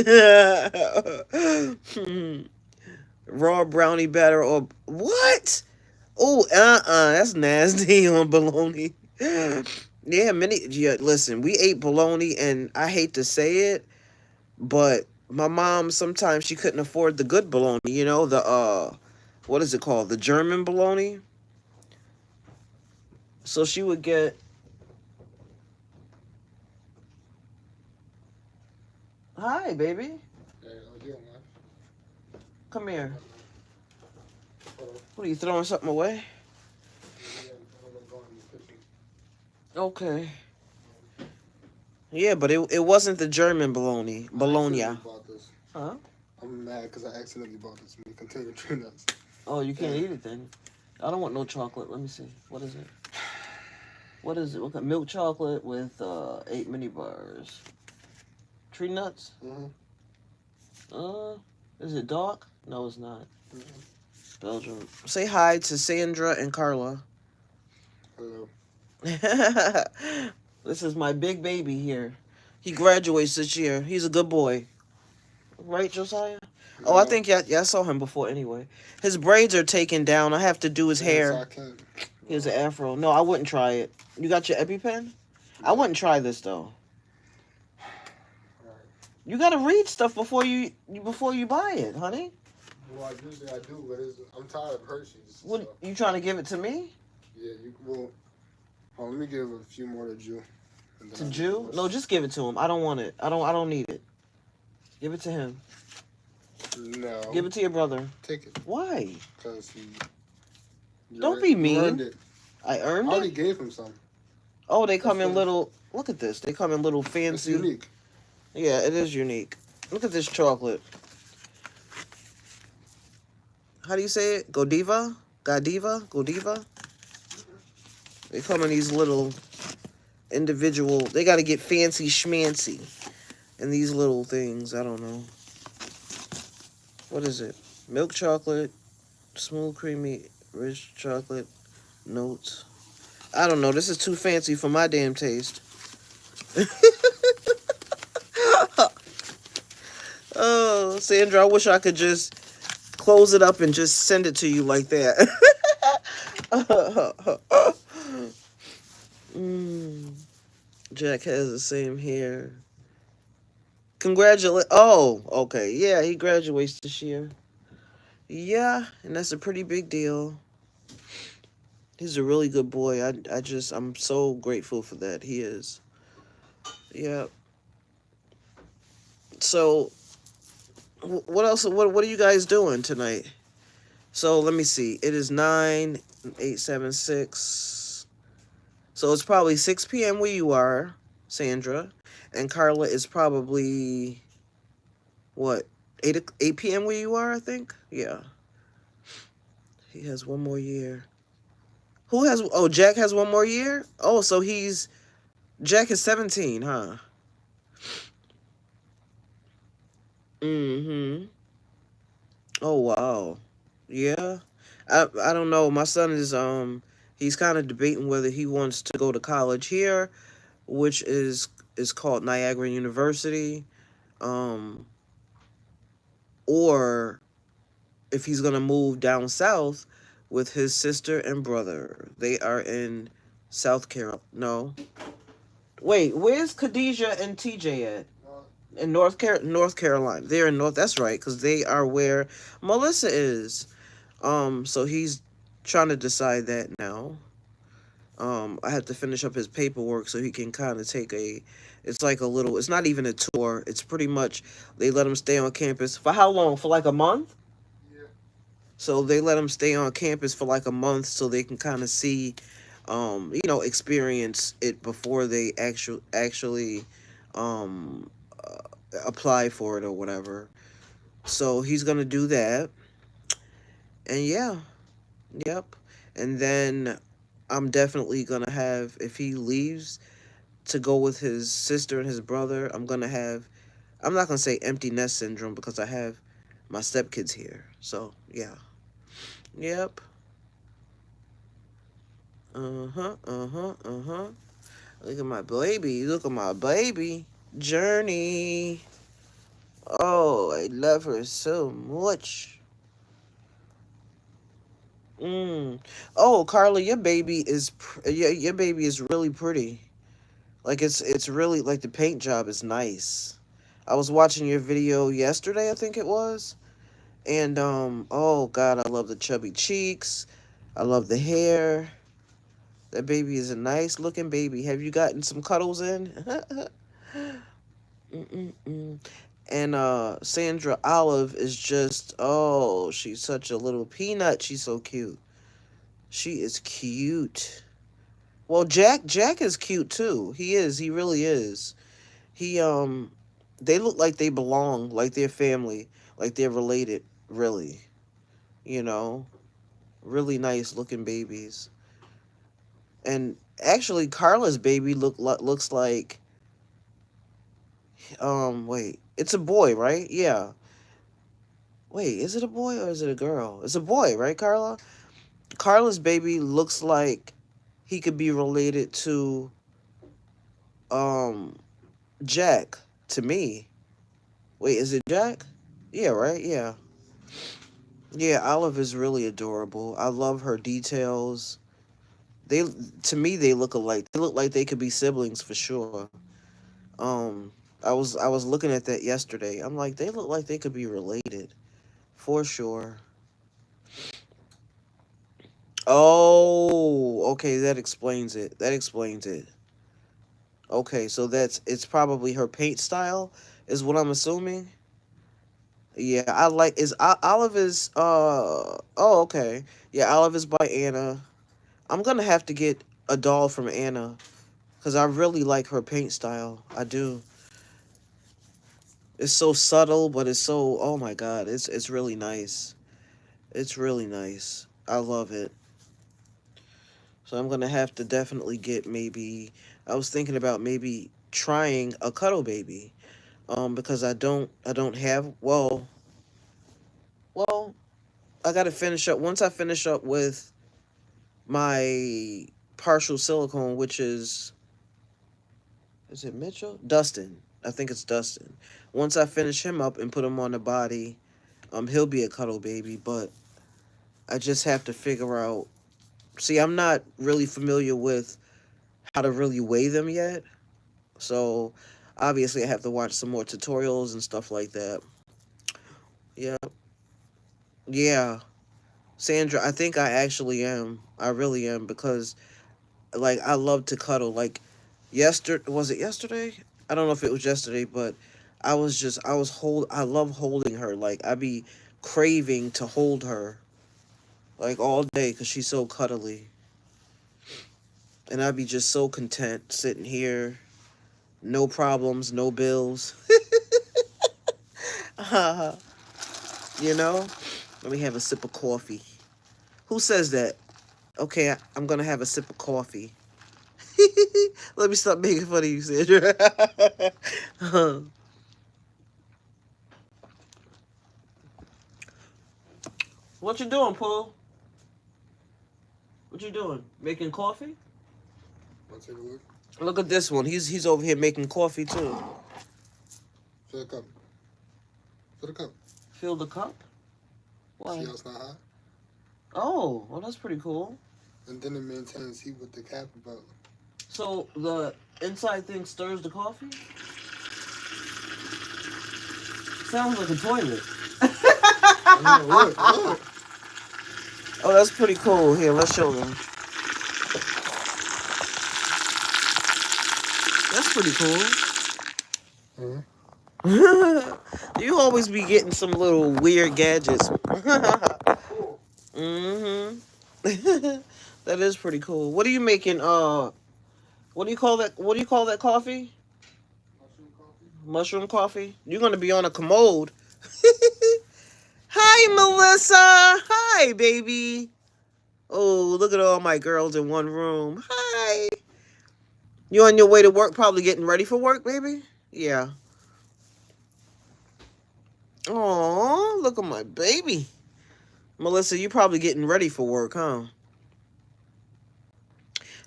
Raw brownie batter or what? Oh, that's nasty on bologna. Yeah, listen, we ate bologna and I hate to say it, but my mom sometimes she couldn't afford the good bologna, you know, the what is it called? The German bologna. So she would get. Hi, baby. Come here. What are you throwing something away? Okay. Yeah, but it wasn't the German bologna. Bologna. Huh? I'm mad because I accidentally bought this and it contained tree nuts. Oh, you can't eat it then. I don't want no chocolate. Let me see. What is it? What is it? What kind? Milk chocolate with 8 mini bars. Tree nuts? Is it dark? No, it's not. Belgium. Say hi to Sandra and Carla. Hello. This is my big baby here. He graduates this year. He's a good boy. Right, Josiah? Oh, I think yeah, I saw him before anyway. His braids are taken down. I have to do his hair. He has an afro. No, I wouldn't try it. You got your EpiPen? I wouldn't try this though. You gotta read stuff before you buy it, honey. Well, usually I do, but I'm tired of Hershey's. What so. you trying to give it to me? Yeah, you will. Oh, let me give a few more to Jew. To Jew? No, just give it to him. I don't want it. I don't need it. Give it to him. No. Give it to your brother. Take it. Why? Because Don't be mean. Earned it. I earned it? I already gave him some. Oh, they come in little... Look at this. They come in little fancy... It's unique. Yeah, it is unique. Look at this chocolate. How do you say it? Godiva? Godiva? Godiva? They come in these little individual... They got to get fancy schmancy in these little things. I don't know. What is it? Milk chocolate, smooth, creamy, rich chocolate, notes. I don't know. This is too fancy for my damn taste. Oh, Sandra, I wish I could just close it up and just send it to you like that. Jack has the same hair. Congratulate. Oh, okay. Yeah, he graduates this year. Yeah, and that's a pretty big deal. He's a really good boy. I'm so grateful for that. He is. Yeah. So, what else? What are you guys doing tonight? So let me see. It is 9:876. So it's probably 6 p.m. where you are, Sandra, and Carla is probably what 8 p.m. where you are. I think. Yeah. He has one more year. Who has? Oh, Jack has one more year. Oh, so Jack is 17, huh? Mm-hmm. Oh wow. Yeah. I don't know. My son is He's kind of debating whether he wants to go to college here, which is called Niagara University, um, or if he's gonna move down south with his sister and brother. They are in South Carolina. No, wait, where's Khadijah and TJ at? In North Carolina. They're in North. That's right, because they are where Melissa is. So he's trying to decide that now. I have to finish up his paperwork so he can kind of take a. It's like a little. It's not even a tour. It's pretty much they let him stay on campus for how long? For like a month. Yeah. So they let him stay on campus for like a month so they can kind of see, experience it before they actually, um, apply for it or whatever. So he's gonna do that, and yeah, yep. And then I'm definitely gonna have if he leaves to go with his sister and his brother. I'm gonna have. I'm not gonna say empty nest syndrome because I have my stepkids here. So yeah, yep. Uh-huh, uh-huh, uh-huh. Look at my baby. Look at my baby. Journey. Oh, I love her so much. Mm. Oh, Carla, your baby is really pretty. Like it's really like the paint job is nice. I was watching your video yesterday, I think it was. And oh God, I love the chubby cheeks. I love the hair. That baby is a nice looking baby. Have you gotten some cuddles in? Mm-mm-mm. And Sandra Olive is just oh, she's such a little peanut. She's so cute. She is cute. Well, Jack is cute too. He is. He really is. He they look like they belong, like they're family, like they're related, really. You know, really nice looking babies. And actually Carla's baby looks like wait, it's a boy, right? Yeah. Wait, is it a boy or is it a girl? It's a boy, right, Carla? Carla's baby looks like he could be related to um Jack to me. Wait, is it Jack? Yeah, right? Yeah. Yeah, Olive is really adorable. I love her details. They to me they look alike. They look like they could be siblings for sure. Um I was looking at that yesterday. I'm like they look like they could be related for sure. Oh, okay, that explains it. That explains it. Okay, so it's probably her paint style is what I'm assuming. Yeah, I like is Olive is oh okay. Yeah, Olive is by Anna. I'm gonna have to get a doll from Anna because I really like her paint style. I do. It's so subtle, but it's so oh my god, it's really nice. It's really nice. I love it. So I'm gonna have to definitely get maybe. I was thinking about maybe trying a cuddle baby, because I don't have well I gotta finish up once I finish up with my partial silicone, which is it Mitchell? Dustin. I think it's Dustin. Once I finish him up and put him on the body, he'll be a cuddle baby. But I just have to figure out. See, I'm not really familiar with how to really weigh them yet, so obviously I have to watch some more tutorials and stuff like that. Yeah, yeah, Sandra. I think I actually am. I really am because like I love to cuddle. Like yesterday, was it yesterday? I don't know if it was yesterday, but I love holding her. Like I be craving to hold her like all day because she's so cuddly, and I'd be just so content sitting here, no problems, no bills. you know. Let me have a sip of coffee. Who says that? Okay, I'm gonna have a sip of coffee. Let me stop making fun of you, Sandra. What you doing, Pooh? What you doing? Making coffee? I'll take a look. Look at this one. He's over here making coffee too. Fill the cup. Fill the cup. Fill the cup? Why? See how it's not hot? Oh, well, that's pretty cool. And then it maintains heat with the cap about. So the inside thing stirs the coffee? Sounds like a toilet. Look. Oh, that's pretty cool. Here, let's show them. That's pretty cool. You always be getting some little weird gadgets. Mm-hmm. That is pretty cool. What are you making? What do you call that? What do you call that coffee? Mushroom coffee. Mushroom coffee. You're gonna be on a commode. Hi, Melissa. Hi, baby. Oh, look at all my girls in one room. Hi. You on your way to work? Probably getting ready for work, baby. Yeah. Oh, look at my baby. Melissa, you probably getting ready for work, huh?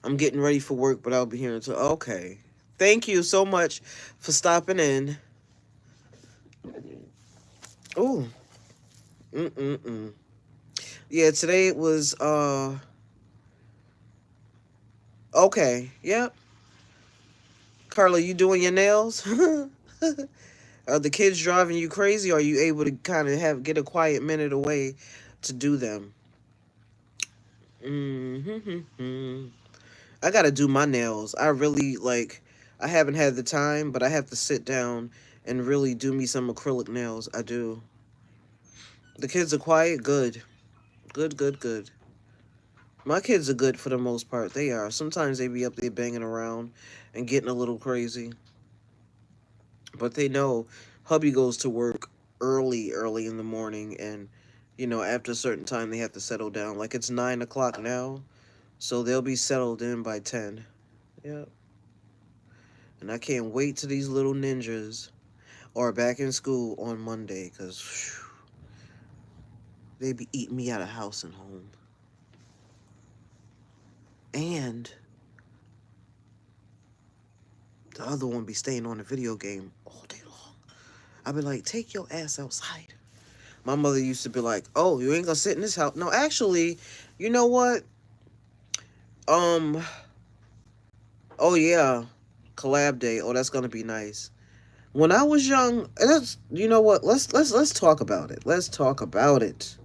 I'm getting ready for work, but I'll be here until... Okay. Thank you so much for stopping in. Ooh. Yeah, today it was, okay. Yep. Carla, you doing your nails? Are the kids driving you crazy, or are you able to kind of get a quiet minute away to do them? I gotta do my nails. I really, I haven't had the time, but I have to sit down and really do me some acrylic nails. I do. The kids are quiet? Good. Good. My kids are good for the most part. They are. Sometimes they be up there banging around and getting a little crazy. But they know hubby goes to work early in the morning, and, after a certain time they have to settle down. Like, it's 9 o'clock now, so they'll be settled in by 10. Yep. And I can't wait till these little ninjas are back in school on Monday, because they be eating me out of house and home. And the other one be staying on the video game all day long. I be like, take your ass outside. My mother used to be like, oh, you ain't gonna sit in this house. No, actually, you know what? Oh yeah, collab day. Oh, that's gonna be nice. When I was young, you know what? Let's talk about it. Let's talk about it.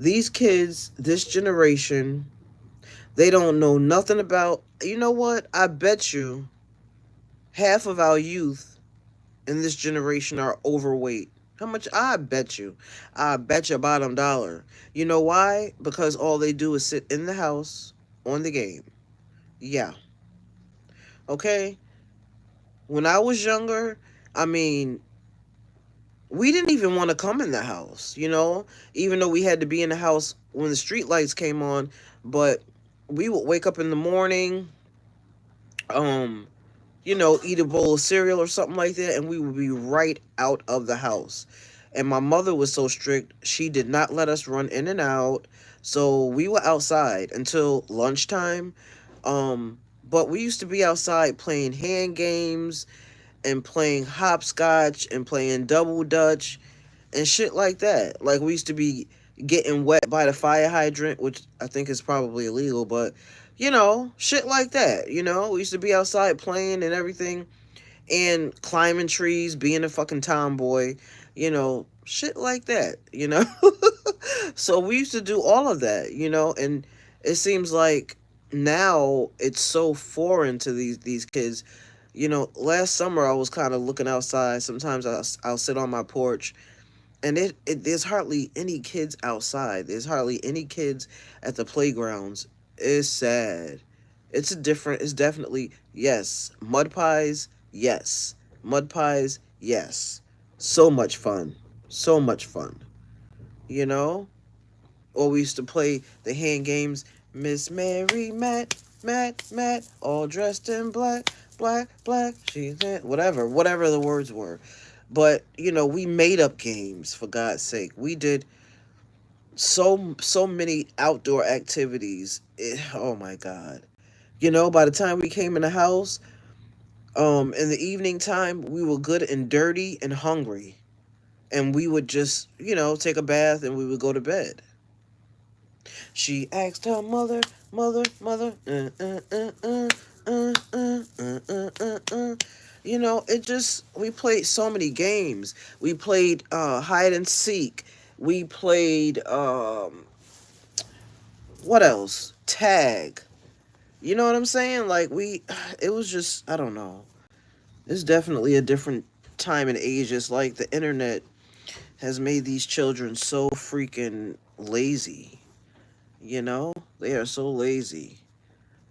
These kids, this generation, they don't know nothing about. You know what? I bet you half of our youth in this generation are overweight. How much? I bet you bottom dollar. You know why? Because all they do is sit in the house on the game. Yeah. Okay? When I was younger, I mean, we didn't even want to come in the house, even though we had to be in the house when the street lights came on. But we would wake up in the morning, eat a bowl of cereal or something like that, and we would be right out of the house. And my mother was so strict, she did not let us run in and out. So we were outside until lunchtime. But we used to be outside playing hand games and playing hopscotch and playing double dutch and shit like that. Like, we used to be getting wet by the fire hydrant, which I think is probably illegal, but shit like that. We used to be outside playing and everything, and climbing trees, being a fucking tomboy, shit like that, So we used to do all of that, and it seems like now it's so foreign to these kids. Last summer I was kind of looking outside. Sometimes I'll sit on my porch, and there's hardly any kids outside. There's hardly any kids at the playgrounds. It's sad. It's definitely, yes. Mud pies, yes. Mud pies, yes. So much fun. Or we used to play the hand games. Miss Mary, Matt, all dressed in black, she's in, whatever the words were. But, we made up games, for God's sake. We did so many outdoor activities. Oh my god. You know, by the time we came in the house, in the evening time, we were good and dirty and hungry. And we would just, take a bath and we would go to bed. She asked her mother, mother, mother, it just, we played so many games. We played hide and seek. We played, what else? Tag. You know what I'm saying? Like, it was just, I don't know. It's definitely a different time and age. It's like the internet has made these children so freaking lazy. They are so lazy.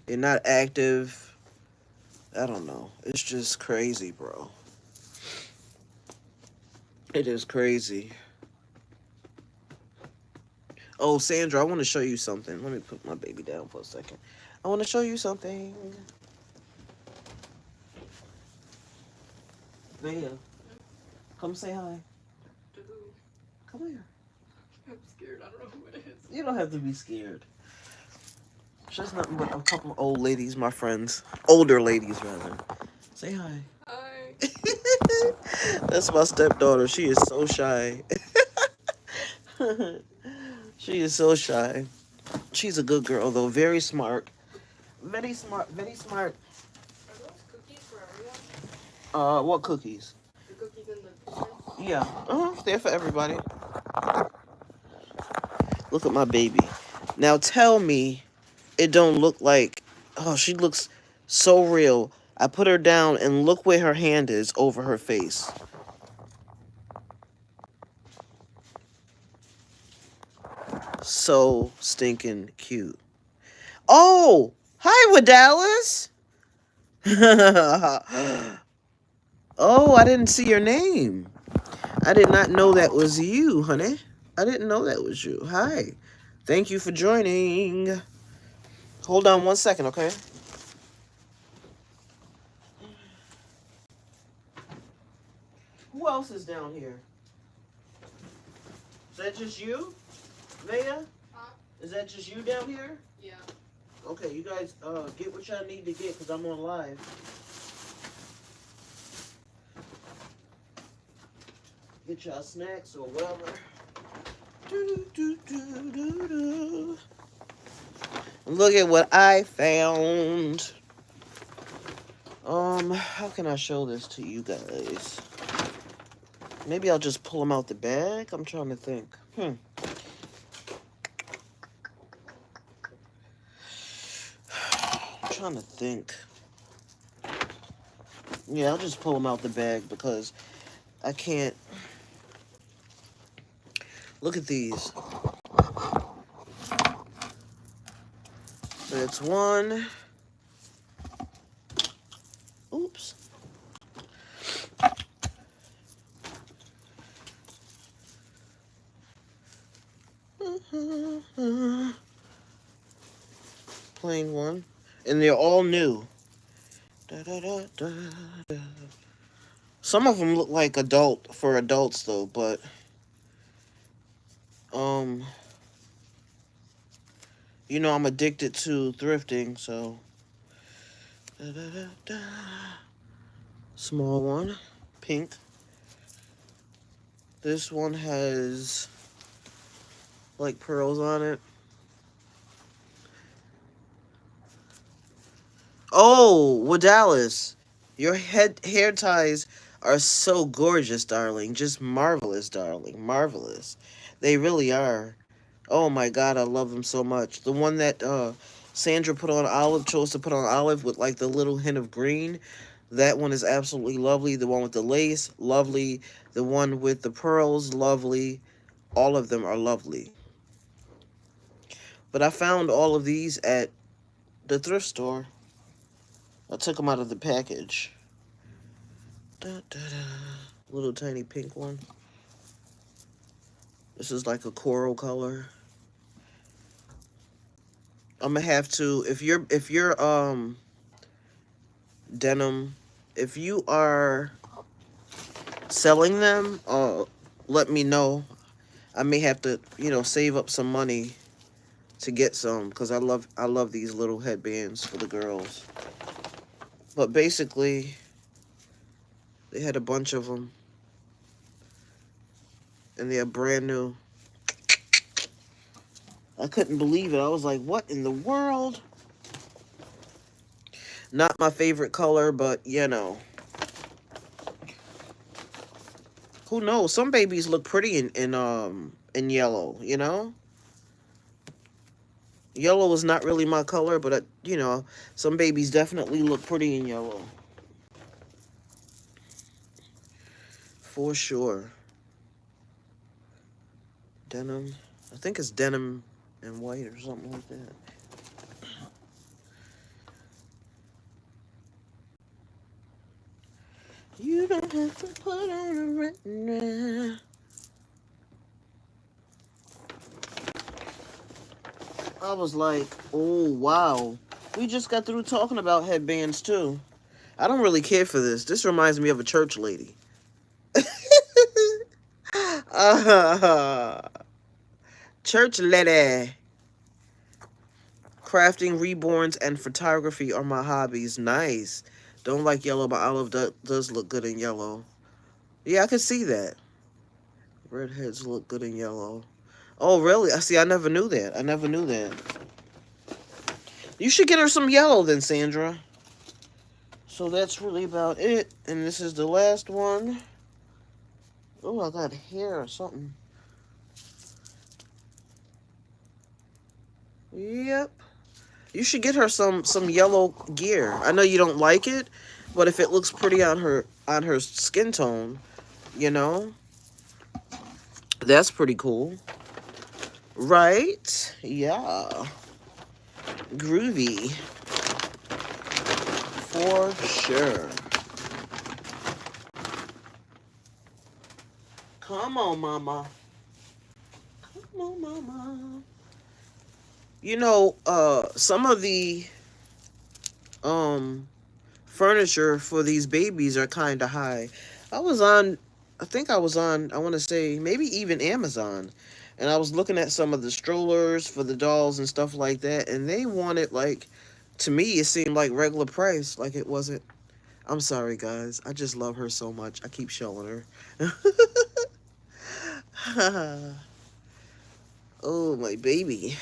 They're not active. I don't know. It's just crazy, bro. It is crazy. Oh, Sandra, I want to show you something. Let me put my baby down for a second. I want to show you something. Veda, come say hi. To who? Come here. I'm scared. I don't know who it is. You don't have to be scared. It's just nothing but a couple of old ladies, my friends. Older ladies, rather. Say hi. Hi. That's my stepdaughter. She is so shy. She is so shy. She's a good girl, though. Very smart. Very smart. Very smart. Are those cookies for everyone? What cookies? The cookies in the tin? Yeah. They're for everybody. Look at my baby. Now tell me it don't look like... Oh, she looks so real. I put her down and look where her hand is over her face. So stinking cute. Oh! Hi, Wadalis! Oh, I didn't see your name. I did not know that was you, honey. I didn't know that was you. Hi. Thank you for joining. Hold on 1 second, okay? Who else is down here? Is that just you, Veda? Huh? Is that just you down here? Yeah. Okay, you guys get what y'all need to get because I'm on live. Get y'all snacks or whatever. Do. Look at what I found. How can I show this to you guys? Maybe I'll just pull them out the bag. I'm trying to think. I'm trying to think. Yeah, I'll just pull them out the bag because I can't. Look at these. That's one. Oops. Plain one. And they're all new. Some of them look like for adults though, but I'm addicted to thrifting, so small one, pink. This one has like pearls on it. Oh, Wadalis, your hair ties are so gorgeous, darling. Just marvelous, darling. Marvelous. They really are. Oh my god, I love them so much. The one that Sandra put on Olive, chose to put on Olive with like the little hint of green. That one is absolutely lovely. The one with the lace, lovely. The one with the pearls, lovely. All of them are lovely. But I found all of these at the thrift store. I took them out of the package. Little tiny pink one. This is like a coral color. I'm gonna have to, if you're denim, if you are selling them, let me know. I may have to, you know, save up some money to get some, because I love these little headbands for the girls. But basically, they had a bunch of them, and they're brand new. I couldn't believe it. I was like, what in the world? Not my favorite color, but, you know. Who knows? Some babies look pretty in yellow, you know? Yellow is not really my color, but, you know, some babies definitely look pretty in yellow. For sure. Denim. I think it's denim and white or something like that. You don't have to put on a retina. I was like, oh, wow. We just got through talking about headbands, too. I don't really care for this. This reminds me of a church lady. Church lady. Crafting, reborns, and photography are my hobbies. Nice. Don't like yellow, but olive does look good in yellow. Yeah, I could see that. Redheads look good in yellow. Oh, really? I see. I never knew that. I never knew that. You should get her some yellow then, Sandra. So that's really about it. And this is the last one. Oh, I got hair or something. Yep. You should get her some yellow gear. I know you don't like it, but if it looks pretty on her skin tone, you know, that's pretty cool. Right? Yeah. Groovy. For sure. Come on, mama. Come on, mama. You know, some of the furniture for these babies are kind of high. I think I was on, I want to say, maybe even Amazon. And I was looking at some of the strollers for the dolls and stuff like that. And they wanted, like, to me, it seemed like regular price. Like, it wasn't. I'm sorry, guys. I just love her so much. I keep showing her. Oh, my baby.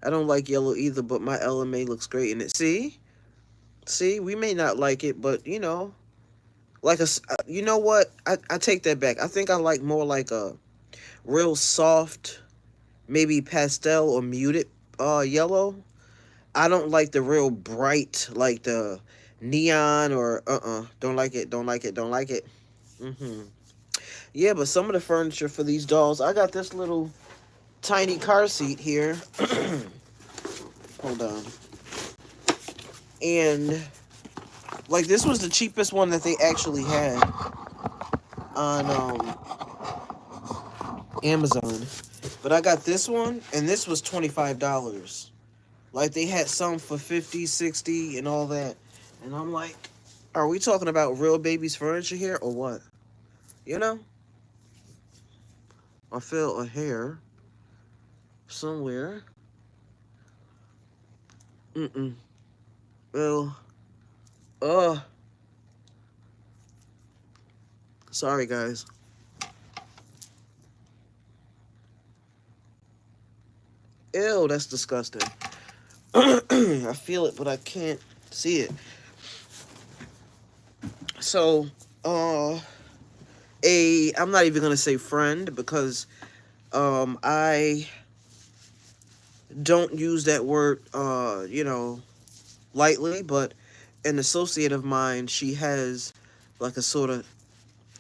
I don't like yellow either, but my LMA looks great in it. See, we may not like it, but, you know, like you know what? I take that back. I think I like more like a real soft, maybe pastel or muted yellow. I don't like the real bright, like the neon or don't like it, don't like it, don't like it. Yeah, but some of the furniture for these dolls, I got this little tiny car seat here. Hold on. And like this was the cheapest one that they actually had on Amazon. But I got this one and this was $25. Like they had some for 50, 60 and all that. And I'm like, are we talking about real baby's furniture here or what? You know? I feel a hair somewhere. Well, sorry guys. Ew, that's disgusting. I feel it, but I can't see it. So, I'm not even gonna say friend because, I don't use that word, you know, lightly, but an associate of mine, she has like a sort of,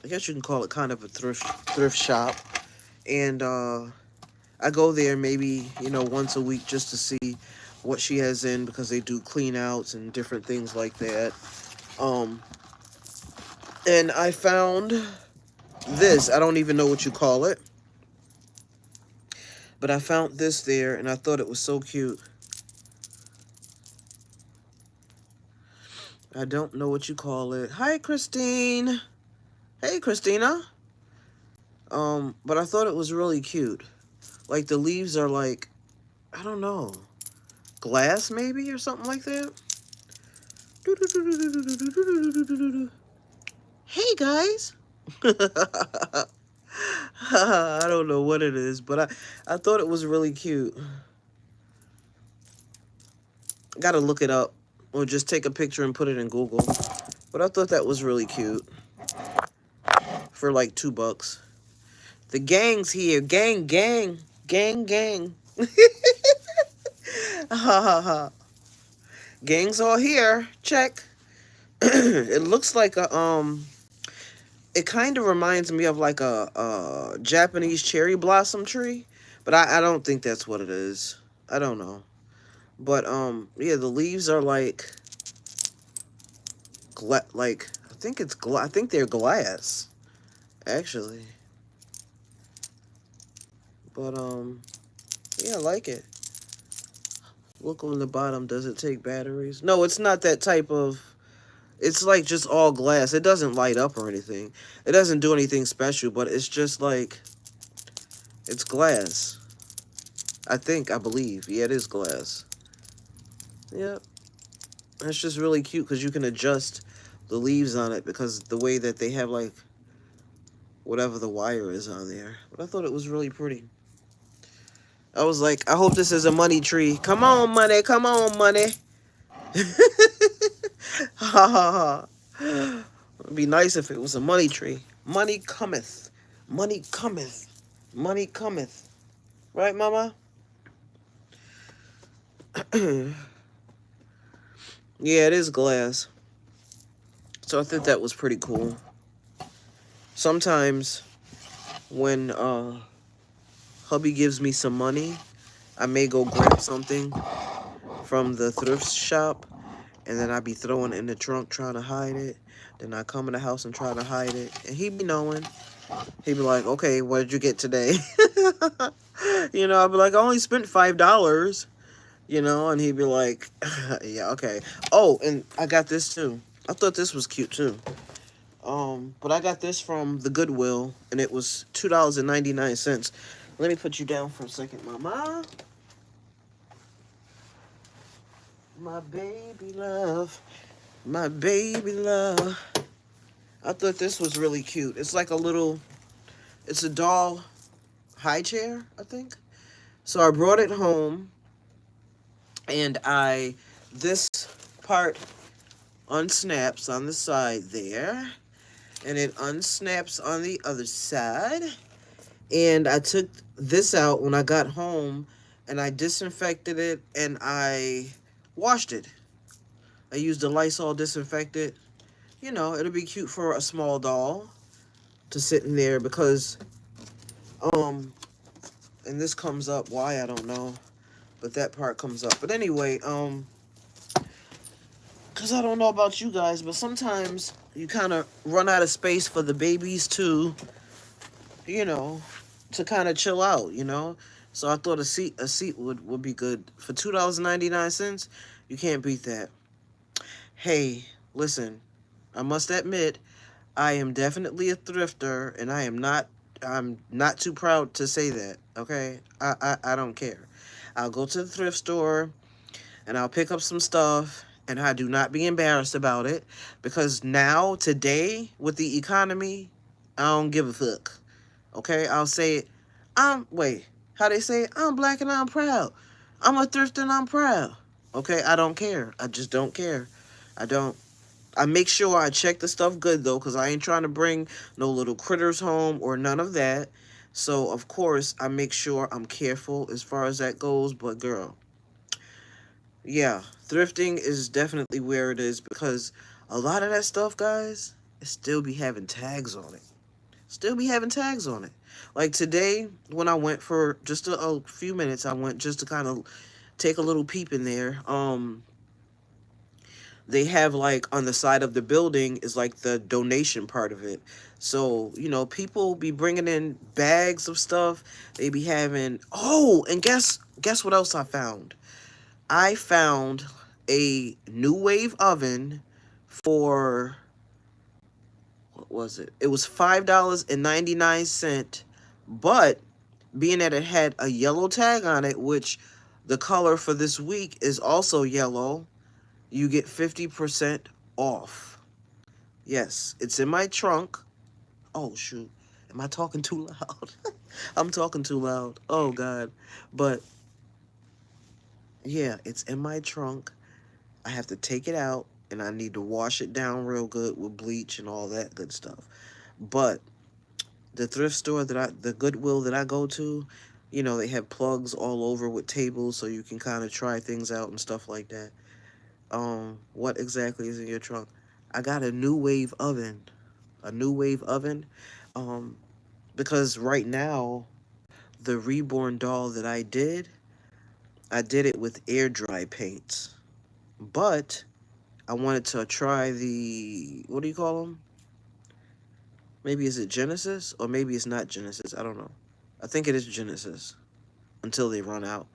I guess you can call it kind of a thrift shop, and I go there maybe, you know, once a week just to see what she has in because they do clean outs and different things like that. And I found this. I don't even know what you call it, but I found this there and I thought it was so cute. I don't know what you call it. Hi, Christine. Hey, Christina. But I thought it was really cute. Like the leaves are like, I don't know, glass maybe or something like that. Hey guys. I don't know what it is, but I thought it was really cute. Gotta look it up or just take a picture and put it in Google. But I thought that was really cute for like $2. The gang's here. Gang, gang. Gang, gang. Ha ha ha. Gang's all here. Check. It looks like a it kind of reminds me of like a Japanese cherry blossom tree, but I don't think that's what it is. I don't know. But yeah, the leaves are like I think they're glass actually. But yeah, I like it. Look on the bottom, does it take batteries? No, it's not that type of, it's like just all glass. It doesn't light up or anything. It doesn't do anything special, but it's just like, it's glass. I believe. Yeah, it is glass. Yep. It's just really cute because you can adjust the leaves on it because the way that they have like whatever the wire is on there. But I thought it was really pretty. I was like, I hope this is a money tree. Come on, money. Come on, money. Ha ha ha. It'd be nice if it was a money tree. Money cometh. Money cometh. Money cometh. Right, mama? Yeah, it is glass. So I think that was pretty cool. Sometimes when hubby gives me some money, I may go grab something from the thrift shop, and then I be throwing it in the trunk trying to hide it. Then I come in the house and try to hide it, and he be knowing. He be like, okay, what did you get today? You know, I'd be like, I only spent $5, you know, and he'd be like, yeah, okay. Oh, and I got this too. I thought this was cute too. But I got this from the Goodwill, and it was $2.99. Let me put you down for a second, mama. My baby love. My baby love. I thought this was really cute. It's like a little, it's a doll high chair, I think. So I brought it home, and this part unsnaps on the side there, and it unsnaps on the other side. And I took this out when I got home, and I disinfected it, and I washed it. I used a Lysol disinfectant. You know, it'll be cute for a small doll to sit in there because, and this comes up, why, I don't know, but that part comes up. But anyway, because I don't know about you guys, but sometimes you kind of run out of space for the babies to, you know, to kind of chill out, you know. So I thought a seat would be good. For $2.99, you can't beat that. Hey, listen, I must admit, I am definitely a thrifter, and I'm not too proud to say that, okay? I don't care. I'll go to the thrift store, and I'll pick up some stuff, and I do not be embarrassed about it, because now, today, with the economy, I don't give a fuck, okay? I'll say it, wait, how they say it? I'm black and I'm proud. I'm a thrifter and I'm proud, okay? I don't care. I just don't care. I don't. I make sure I check the stuff good, though, because I ain't trying to bring no little critters home or none of that. So, of course, I make sure I'm careful as far as that goes. But, girl, yeah, thrifting is definitely where it is because a lot of that stuff, guys, it still be having tags on it. Still be having tags on it. Like today, when I went for just a few minutes, I went just to kind of take a little peep in there. They have like on the side of the building is like the donation part of it. So, you know, people be bringing in bags of stuff. They be having, oh, and guess what else I found? I found a New Wave oven for, what was it? It was $5.99, but being that it had a yellow tag on it, which the color for this week is also yellow, you get 50% off. Yes, it's in my trunk. Oh, shoot. Am I talking too loud? I'm talking too loud. Oh, God. But, yeah, it's in my trunk. I have to take it out, and I need to wash it down real good with bleach and all that good stuff. But the thrift store the Goodwill that I go to, you know, they have plugs all over with tables so you can kind of try things out and stuff like that. What exactly is in your trunk? I got a new wave oven. A new wave oven. Because right now, the reborn doll that I did it with air dry paints. But I wanted to try the, what do you call them? Maybe is it Genesis? Or maybe it's not Genesis. I don't know. I think it is Genesis. Until they run out.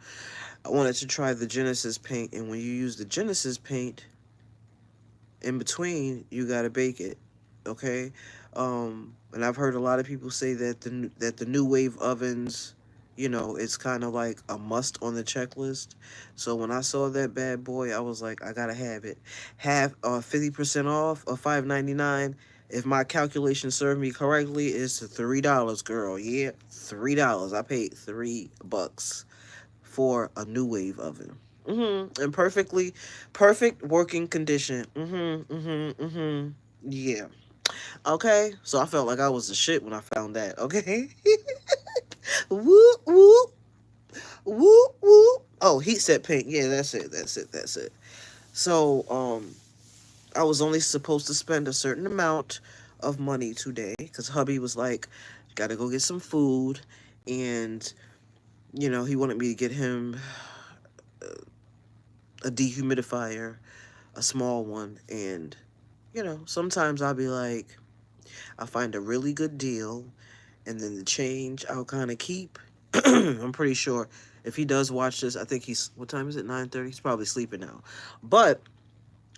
I wanted to try the Genesis paint. And when you use the Genesis paint, in between, you got to bake it. Okay? And I've heard a lot of people say that the new wave ovens, you know, it's kind of like a must on the checklist. So when I saw that bad boy, I was like, I gotta have it. Have 50% off of $5.99. If my calculation served me correctly, it's $3, girl. Yeah, $3. I paid $3 for a new wave oven. And perfect working condition. Yeah. Okay, so I felt like I was the shit when I found that. Okay. Whoop whoop whoop whoop. Oh, heat set paint. Yeah, that's it. So I was only supposed to spend a certain amount of money today because hubby was like, gotta go get some food, and you know, he wanted me to get him a dehumidifier, a small one. And you know, sometimes I'll be like, I'll find a really good deal, and then the change I'll kind of keep. I'm pretty sure if he does watch this, I think he's, what time is it, 9:30? He's probably sleeping now. But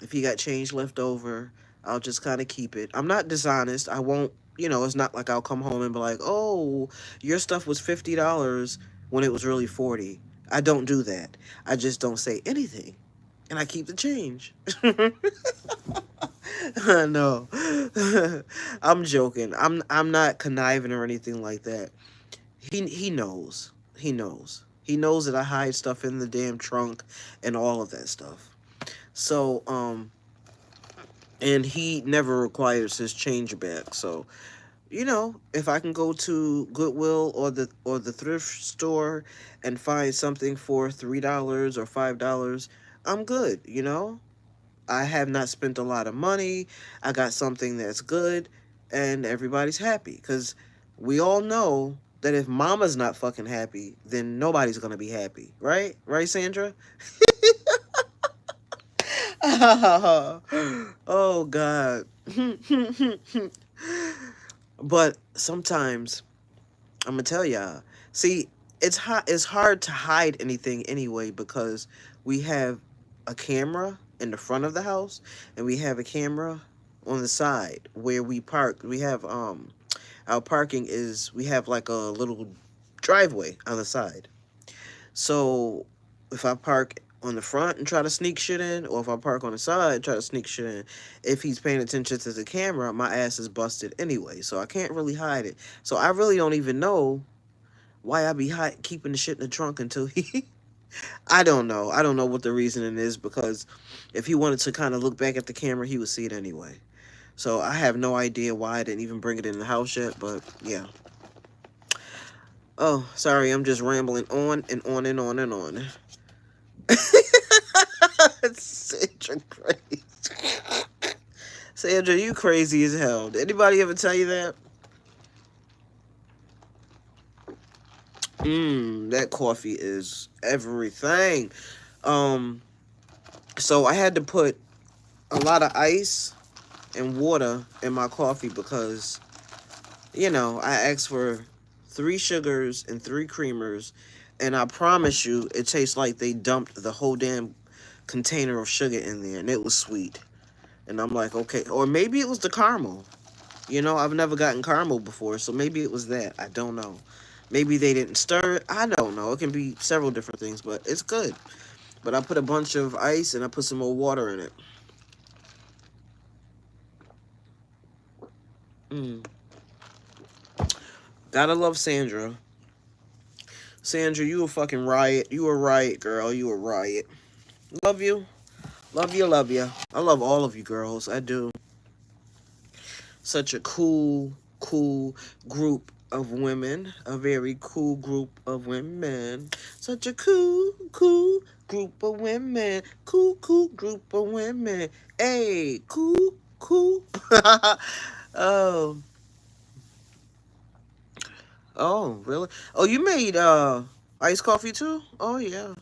if he got change left over, I'll just kind of keep it. I'm not dishonest. I won't, you know, it's not like I'll come home and be like, oh, your stuff was $50 when it was really 40. I don't do that. I just don't say anything, and I keep the change. No. I'm joking. I'm not conniving or anything like that. He knows. He knows. He knows that I hide stuff in the damn trunk and all of that stuff. So, and he never requires his change back. So, you know, if I can go to Goodwill or the thrift store and find something for $3 or $5, I'm good, you know? I have not spent a lot of money. I got something that's good, and everybody's happy. Because we all know that if mama's not fucking happy, then nobody's going to be happy. Right? Right, Sandra? Oh, God. But sometimes, I'm going to tell y'all, see, it's hard to hide anything anyway because we have a camera in the front of the house and we have a camera on the side where we park. We have our parking is, we have like a little driveway on the side. So if I park on the front and try to sneak shit in, or if I park on the side and try to sneak shit in, if he's paying attention to the camera, my ass is busted anyway. So I can't really hide it. So I really don't even know why I be keeping the shit in the trunk until he... I don't know. I don't know what the reasoning is, because if he wanted to kind of look back at the camera, he would see it anyway. So I have no idea why I didn't even bring it in the house yet, but yeah. Oh, sorry, I'm just rambling on and on and on and on. Sandra crazy. Sandra, you crazy as hell. Did anybody ever tell you that? That coffee is everything. So I had to put a lot of ice and water in my coffee because, you know, I asked for 3 sugars and 3 creamers, and I promise you, it tastes like they dumped the whole damn container of sugar in there, and it was sweet. And I'm like, okay, or maybe it was the caramel. You know, I've never gotten caramel before, so maybe it was that. I don't know. Maybe they didn't stir it. I don't know. It can be several different things, but it's good. But I put a bunch of ice and I put some more water in it. Mm. Gotta love Sandra. Sandra, you a fucking riot. You a riot, girl. You a riot. Love you. Love you, love you. I love all of you girls. I do. Such a cool group of women. A very cool group of women. Such a cool group of women. Cool group of women. Hey, cool. Oh, oh, really? Oh, you made iced coffee too? Oh yeah.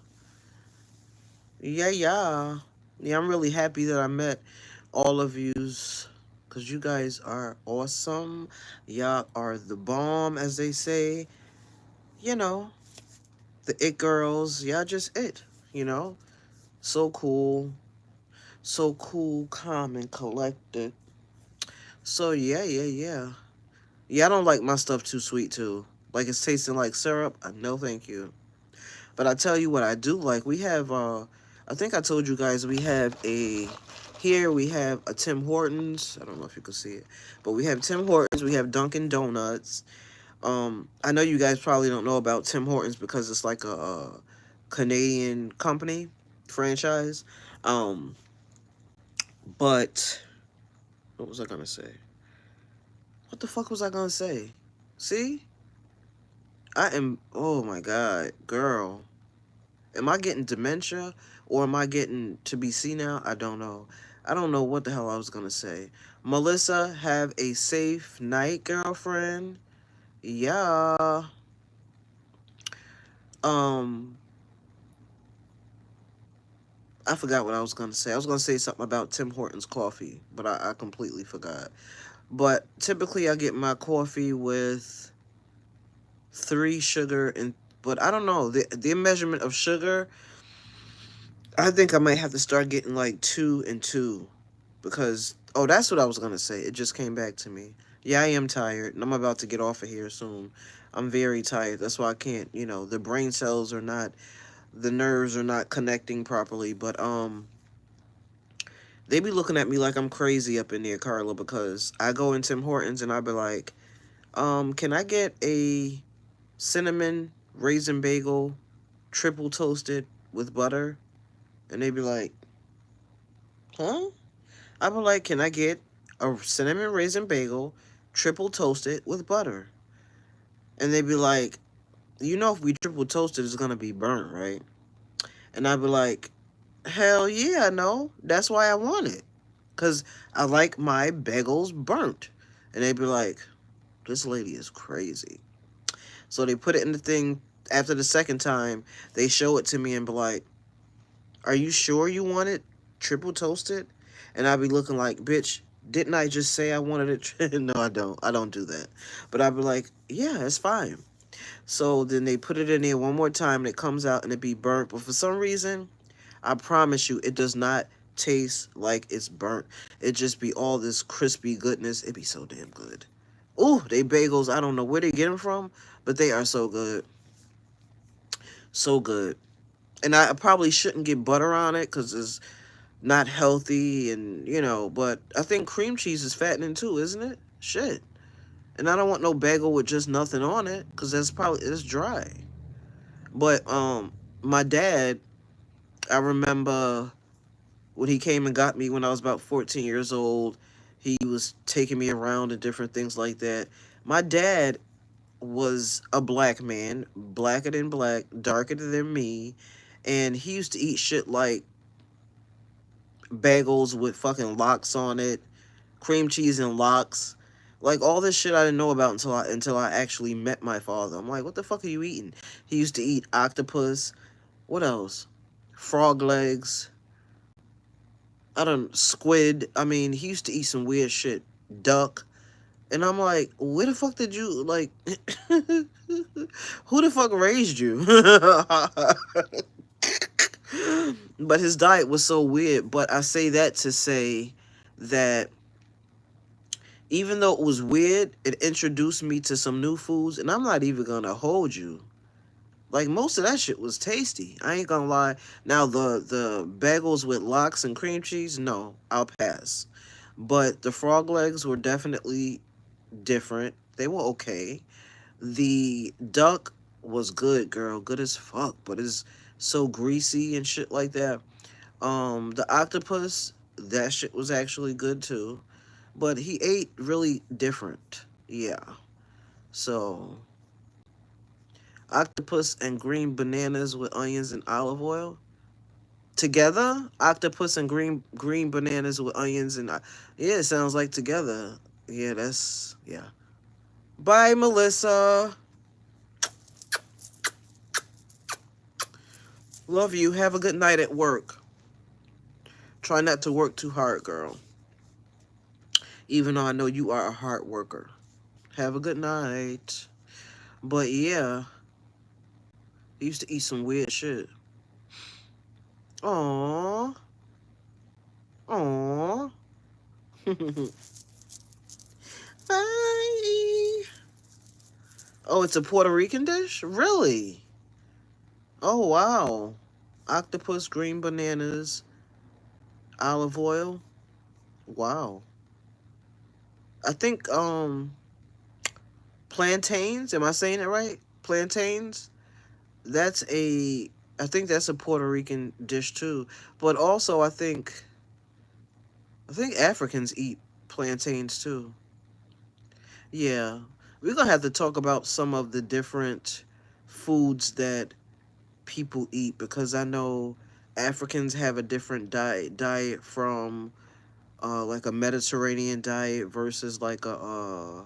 Yeah. Yeah, I'm really happy that I met all of yous because you guys are awesome. Y'all are the bomb, as they say. You know, the it girls. Y'all just it. You know, so cool. So cool, calm, and collected. So, yeah. Yeah, I don't like my stuff too sweet, too. Like it's tasting like syrup. No, thank you. But I tell you what I do like. We have, I think I told you guys here we have a Tim Hortons. I don't know if you can see it. But we have Tim Hortons. We have Dunkin' Donuts. I know you guys probably don't know about Tim Hortons because it's like a Canadian company franchise. Um, but what was I gonna say? What the fuck was I gonna say? See? Oh my God, girl. Am I getting dementia or am I getting to be senile? I don't know. I don't know what the hell I was gonna say. Melissa, have a safe night, girlfriend. Yeah. Um, I forgot what I was gonna say. I was gonna say something about Tim Hortons coffee, but I completely forgot. But typically I get my coffee with 3 sugar and but I don't know. The measurement of sugar, I think I might have to start getting like 2 and 2 because that's what I was gonna say. It just came back to me. Yeah, I am tired and I'm about to get off of here soon. I'm very tired. That's why I can't, the brain cells are not the nerves are not connecting properly, but they be looking at me like I'm crazy up in there, Carla, because I go in Tim Hortons and I be like, can I get a cinnamon raisin bagel triple toasted with butter? And they be like, huh? I be like, can I get a cinnamon raisin bagel triple toasted with butter? And they be like, if we triple toasted, it's gonna be burnt, right? And I be like, hell yeah, no. That's why I want it. Because I like my bagels burnt. And they be like, this lady is crazy. So they put it in the thing. After the second time, they show it to me and be like, are you sure you want it triple toasted? And I be looking like, bitch, didn't I just say I wanted it? No, I don't. I don't do that. But I be like, yeah, it's fine. So then they put it in there one more time and it comes out and it be burnt. But for some reason, I promise you, it does not taste like it's burnt. It just be all this crispy goodness. It be so damn good. Ooh, they bagels, I don't know where they get them from, but they are so good. So good. And I probably shouldn't get butter on it because it's not healthy and, but I think cream cheese is fattening too, isn't it? Shit. And I don't want no bagel with just nothing on it because it's dry. But my dad, I remember when he came and got me when I was about 14 years old, he was taking me around and different things like that. My dad was a black man, blacker than black, darker than me, and he used to eat shit like bagels with fucking lox on it, cream cheese and lox. Like all this shit I didn't know about until I actually met my father. I'm like, what the fuck are you eating? He used to eat octopus. What else? Frog legs. I don't squid. I mean, he used to eat some weird shit. Duck. And I'm like, where the fuck did you like who the fuck raised you? But his diet was so weird. But I say that to say that even though it was weird, it introduced me to some new foods, and I'm not even gonna hold you. Like most of that shit was tasty. I ain't gonna lie. Now the bagels with lox and cream cheese, no, I'll pass. But the frog legs were definitely different. They were okay. The duck was good, girl, good as fuck, but it's so greasy and shit like that. The octopus, that shit was actually good too, but he ate really different. Yeah. So octopus and green bananas with onions and olive oil together. Octopus and green bananas with onions and yeah, it sounds like together. Yeah, that's yeah. Bye, Melissa. Love you. Have a good night at work. Try not to work too hard, girl. Even though I know you are a hard worker. Have a good night. But yeah, I used to eat some weird shit. Aww. Aww. Bye. Oh, it's a Puerto Rican dish? Really? Oh, wow. Octopus, green bananas, olive oil. Wow. I think plantains, am I saying it right? Plantains? That's a I think that's a Puerto Rican dish too. But also I think Africans eat plantains too. Yeah. We're gonna have to talk about some of the different foods that people eat because I know Africans have a different diet from like a Mediterranean diet versus like a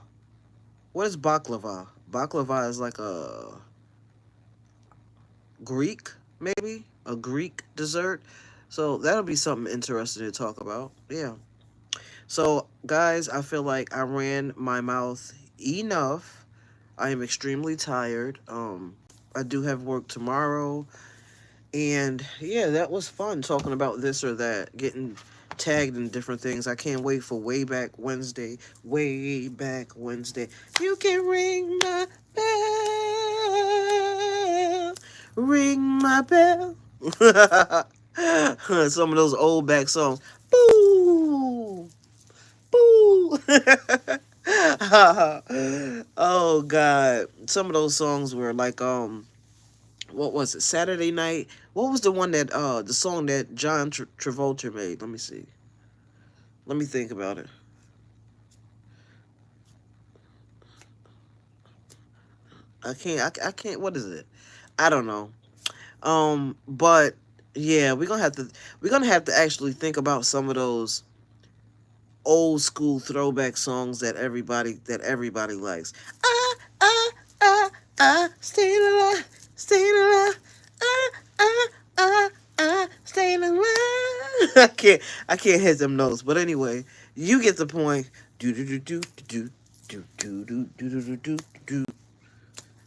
what is baklava? Baklava is like a Greek, maybe? A Greek dessert. So that'll be something interesting to talk about. Yeah. So guys, I feel like I ran my mouth enough. I am extremely tired. I do have work tomorrow. And yeah, that was fun talking about this or that, getting tagged in different things. I can't wait for Way Back Wednesday. Way Back Wednesday. You can ring my bell. Ring my bell. Some of those old back songs. Boo! Boo! Oh God. Some of those songs were like what was it? Saturday Night. What was the one that the song that John Travolta made? Let me see. Let me think about it. I can't. What is it? I don't know. But yeah, we're gonna have to actually think about some of those old school throwback songs that everybody likes. Ah ah ah staying alive, staying alive. Ah ah staying alive. I can't hit them notes, but anyway, you get the point. Do do do do do do do do do do do do.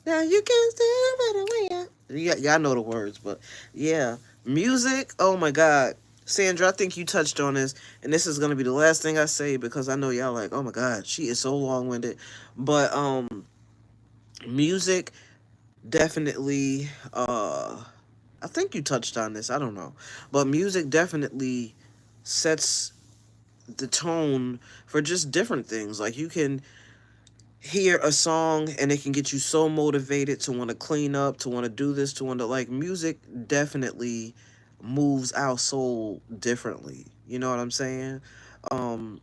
Now you can still better way out. Yeah, y'all know the words, but yeah, music. Oh my God, Sandra, I think you touched on this, and this is gonna be the last thing I say because I know y'all like, oh my God, she is so long winded. But music definitely. I think you touched on this. I don't know, but music definitely sets the tone for just different things. Like you can hear a song and it can get you so motivated to want to clean up, to want to do this, to want to like music definitely moves our soul differently. You know what I'm saying?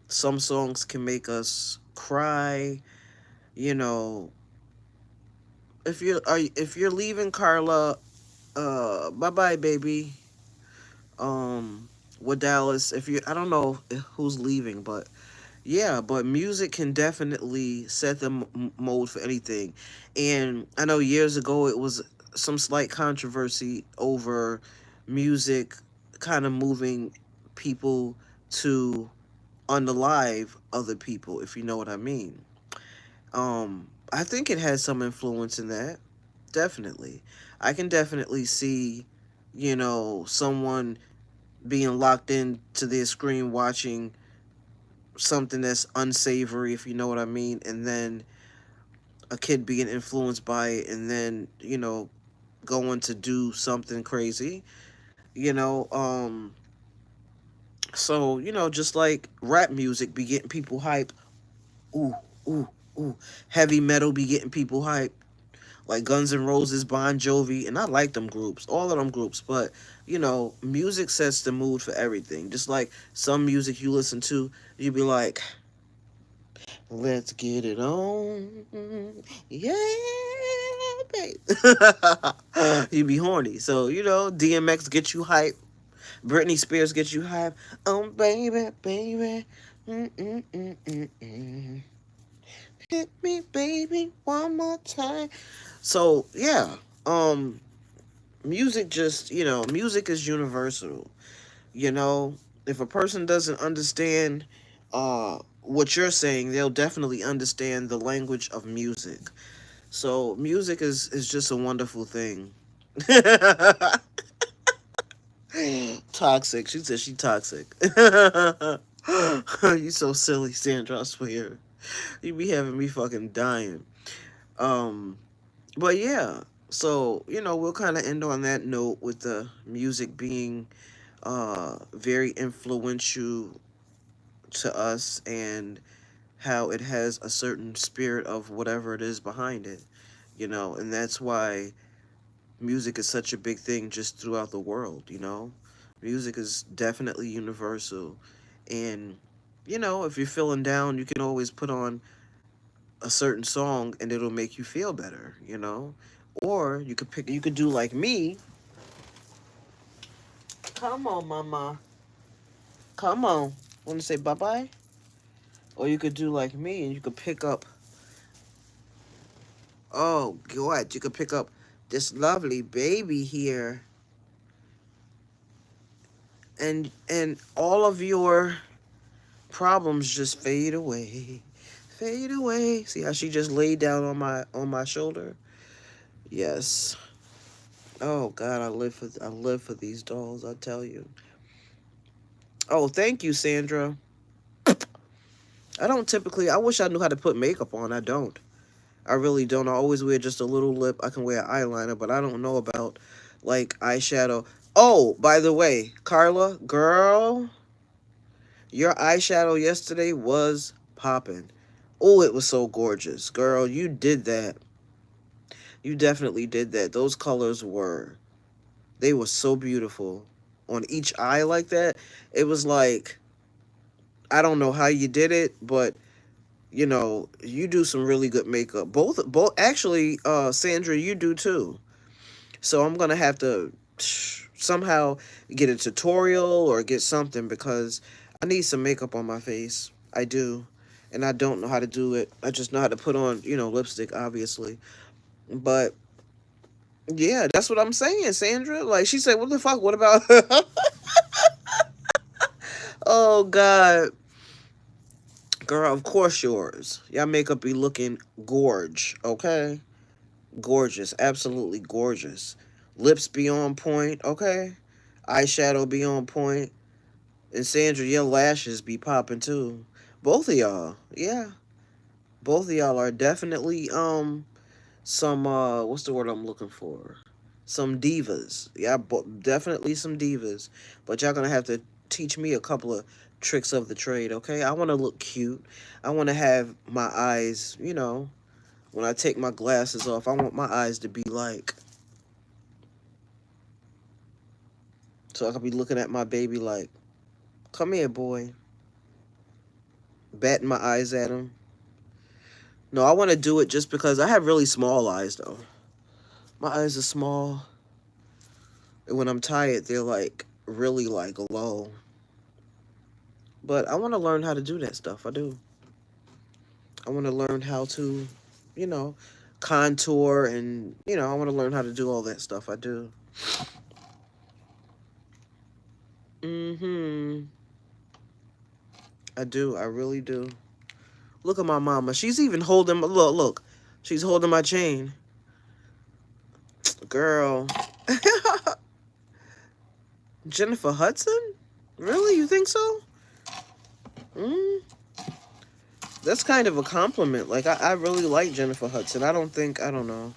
Some songs can make us cry, you know. If you're leaving Carla, bye-bye baby. With Dallas, if you I don't know who's leaving, but yeah, but music can definitely set the mode for anything. And I know years ago it was some slight controversy over music kind of moving people to unalive other people, if you know what I mean. I think it has some influence in that. Definitely. I can definitely see, someone being locked into their screen watching something that's unsavory, if you know what I mean, and then a kid being influenced by it, and then going to do something crazy, you know. So just like rap music be getting people hype. Ooh, ooh, ooh. Heavy metal be getting people hype. Like Guns N' Roses, Bon Jovi, and I like them groups, all of them groups. But music sets the mood for everything. Just like some music you listen to, you be like, "Let's get it on, yeah, babe." You be horny. So DMX get you hype. Britney Spears get you hype. Oh baby, baby, mm. Hit me, baby, one more time. So yeah, music just music is universal. If a person doesn't understand what you're saying, they'll definitely understand the language of music. So music is just a wonderful thing. Toxic. She said she toxic. You so silly, Sandra, I swear. You be having me fucking dying. Um but yeah, so we'll kind of end on that note with the music being very influential to us, and how it has a certain spirit of whatever it is behind it, and that's why music is such a big thing just throughout the world. Music is definitely universal, and if you're feeling down, you can always put on a certain song and it'll make you feel better. Or you could do like me. Come on, mama. Come on. Want to say bye-bye? Or you could do like me and you could pick up, oh, God, you could pick up this lovely baby here. And all of your problems just fade away. Fade away. See how she just laid down on my shoulder? Yes. Oh God, I live for these dolls, I tell you. Oh, thank you, Sandra. I wish I knew how to put makeup on. I don't. I really don't. I always wear just a little lip. I can wear eyeliner, but I don't know about like eyeshadow. Oh, by the way, Carla, girl, your eyeshadow yesterday was popping. Oh, it was so gorgeous. Girl, you did that. You definitely did that. Those colors they were so beautiful on each eye like that. It was like, I don't know how you did it, but you do some really good makeup. Both actually, Sandra, you do too. So I'm gonna have to somehow get a tutorial or get something, because I need some makeup on my face. I do. And I don't know how to do it. I just know how to put on, lipstick, obviously. But yeah, that's what I'm saying, Sandra. Like she said, what the fuck? What about Oh God. Girl, of course yours. Y'all makeup be looking gorge, okay? Gorgeous, absolutely gorgeous. Lips be on point, okay? Eyeshadow be on point. And Sandra, your lashes be popping too. Both of y'all, yeah. Both of y'all are definitely some what's the word I'm looking for? Some divas. Yeah, definitely some divas. But y'all gonna have to teach me a couple of tricks of the trade, okay? I want to look cute. I want to have my eyes, when I take my glasses off, I want my eyes to be like, so I could be looking at my baby like, come here, boy. Batting my eyes at him. No, I want to do it just because I have really small eyes, though. My eyes are small. And when I'm tired, they're like really like low. But I want to learn how to do that stuff. I do. I want to learn how to, you know, contour, and, I want to learn how to do all that stuff. I do. I do. I really do. Look at my mama. She's even holding my, look. She's holding my chain. Girl. Jennifer Hudson? Really? You think so? That's kind of a compliment. Like I really like Jennifer Hudson. I don't know.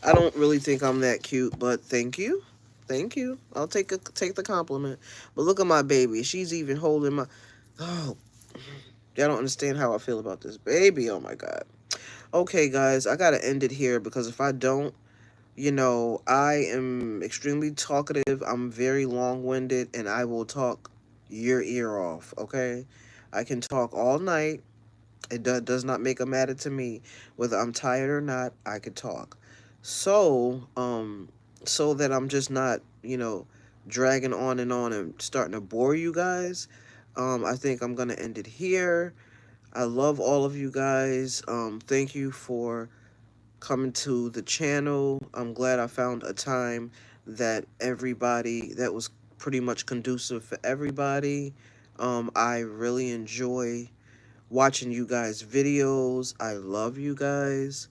I don't really think I'm that cute, but thank you. Thank you. I'll take the compliment. But look at my baby. She's even holding my oh, y'all don't understand how I feel about this baby. Oh my god. Okay, guys, I gotta end it here because if I don't, I am extremely talkative. I'm very long winded and I will talk your ear off, okay? I can talk all night. It does not make a matter to me. Whether I'm tired or not, I could talk. So, so that I'm just not, dragging on and starting to bore you guys, I think I'm going to end it here. I love all of you guys. Thank you for coming to the channel. I'm glad I found a time that was pretty much conducive for everybody. I really enjoy watching you guys' videos. I love you guys.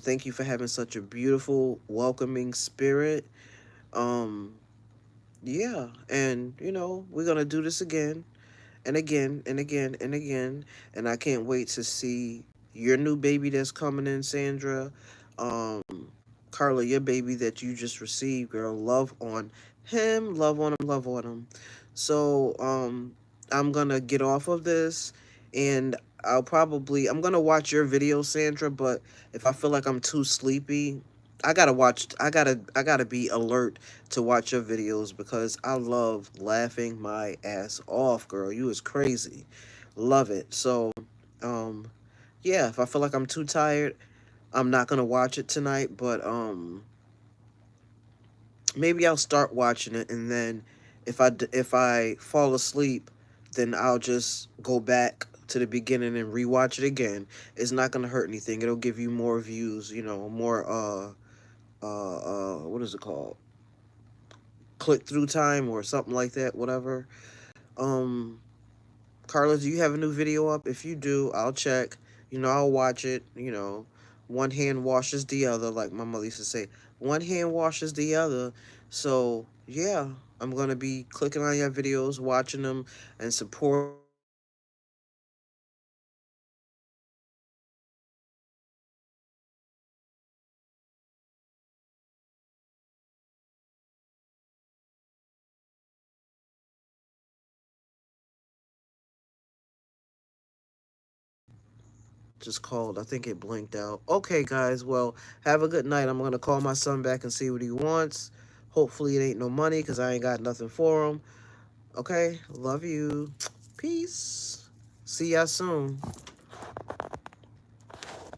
Thank you for having such a beautiful, welcoming spirit. Um, yeah, and we're gonna do this again and again and again and again. And I can't wait to see your new baby that's coming in, Sandra. Um, Carla, your baby that you just received, girl. Love on him, love on him, love on him. So, I'm gonna get off of this and I'm gonna watch your video, Sandra, but if I feel like I'm too sleepy, I gotta be alert to watch your videos because I love laughing my ass off, girl. You is crazy. Love it. So, um, yeah, if I feel like I'm too tired, I'm not gonna watch it tonight, but maybe I'll start watching it, and then if I fall asleep, then I'll just go back to the beginning and rewatch it again. It's not gonna hurt anything. It'll give you more views, more what is it called? Click through time or something like that, whatever. Um Carla, do you have a new video up? If you do, I'll check. I'll watch it. One hand washes the other, like my mother used to say. One hand washes the other. So, yeah, I'm going to be clicking on your videos, watching them, and supporting you guys. Just called. I think it blinked out. Okay, guys. Well, have a good night. I'm going to call my son back and see what he wants. Hopefully, it ain't no money because I ain't got nothing for him. Okay? Love you. Peace. See y'all soon.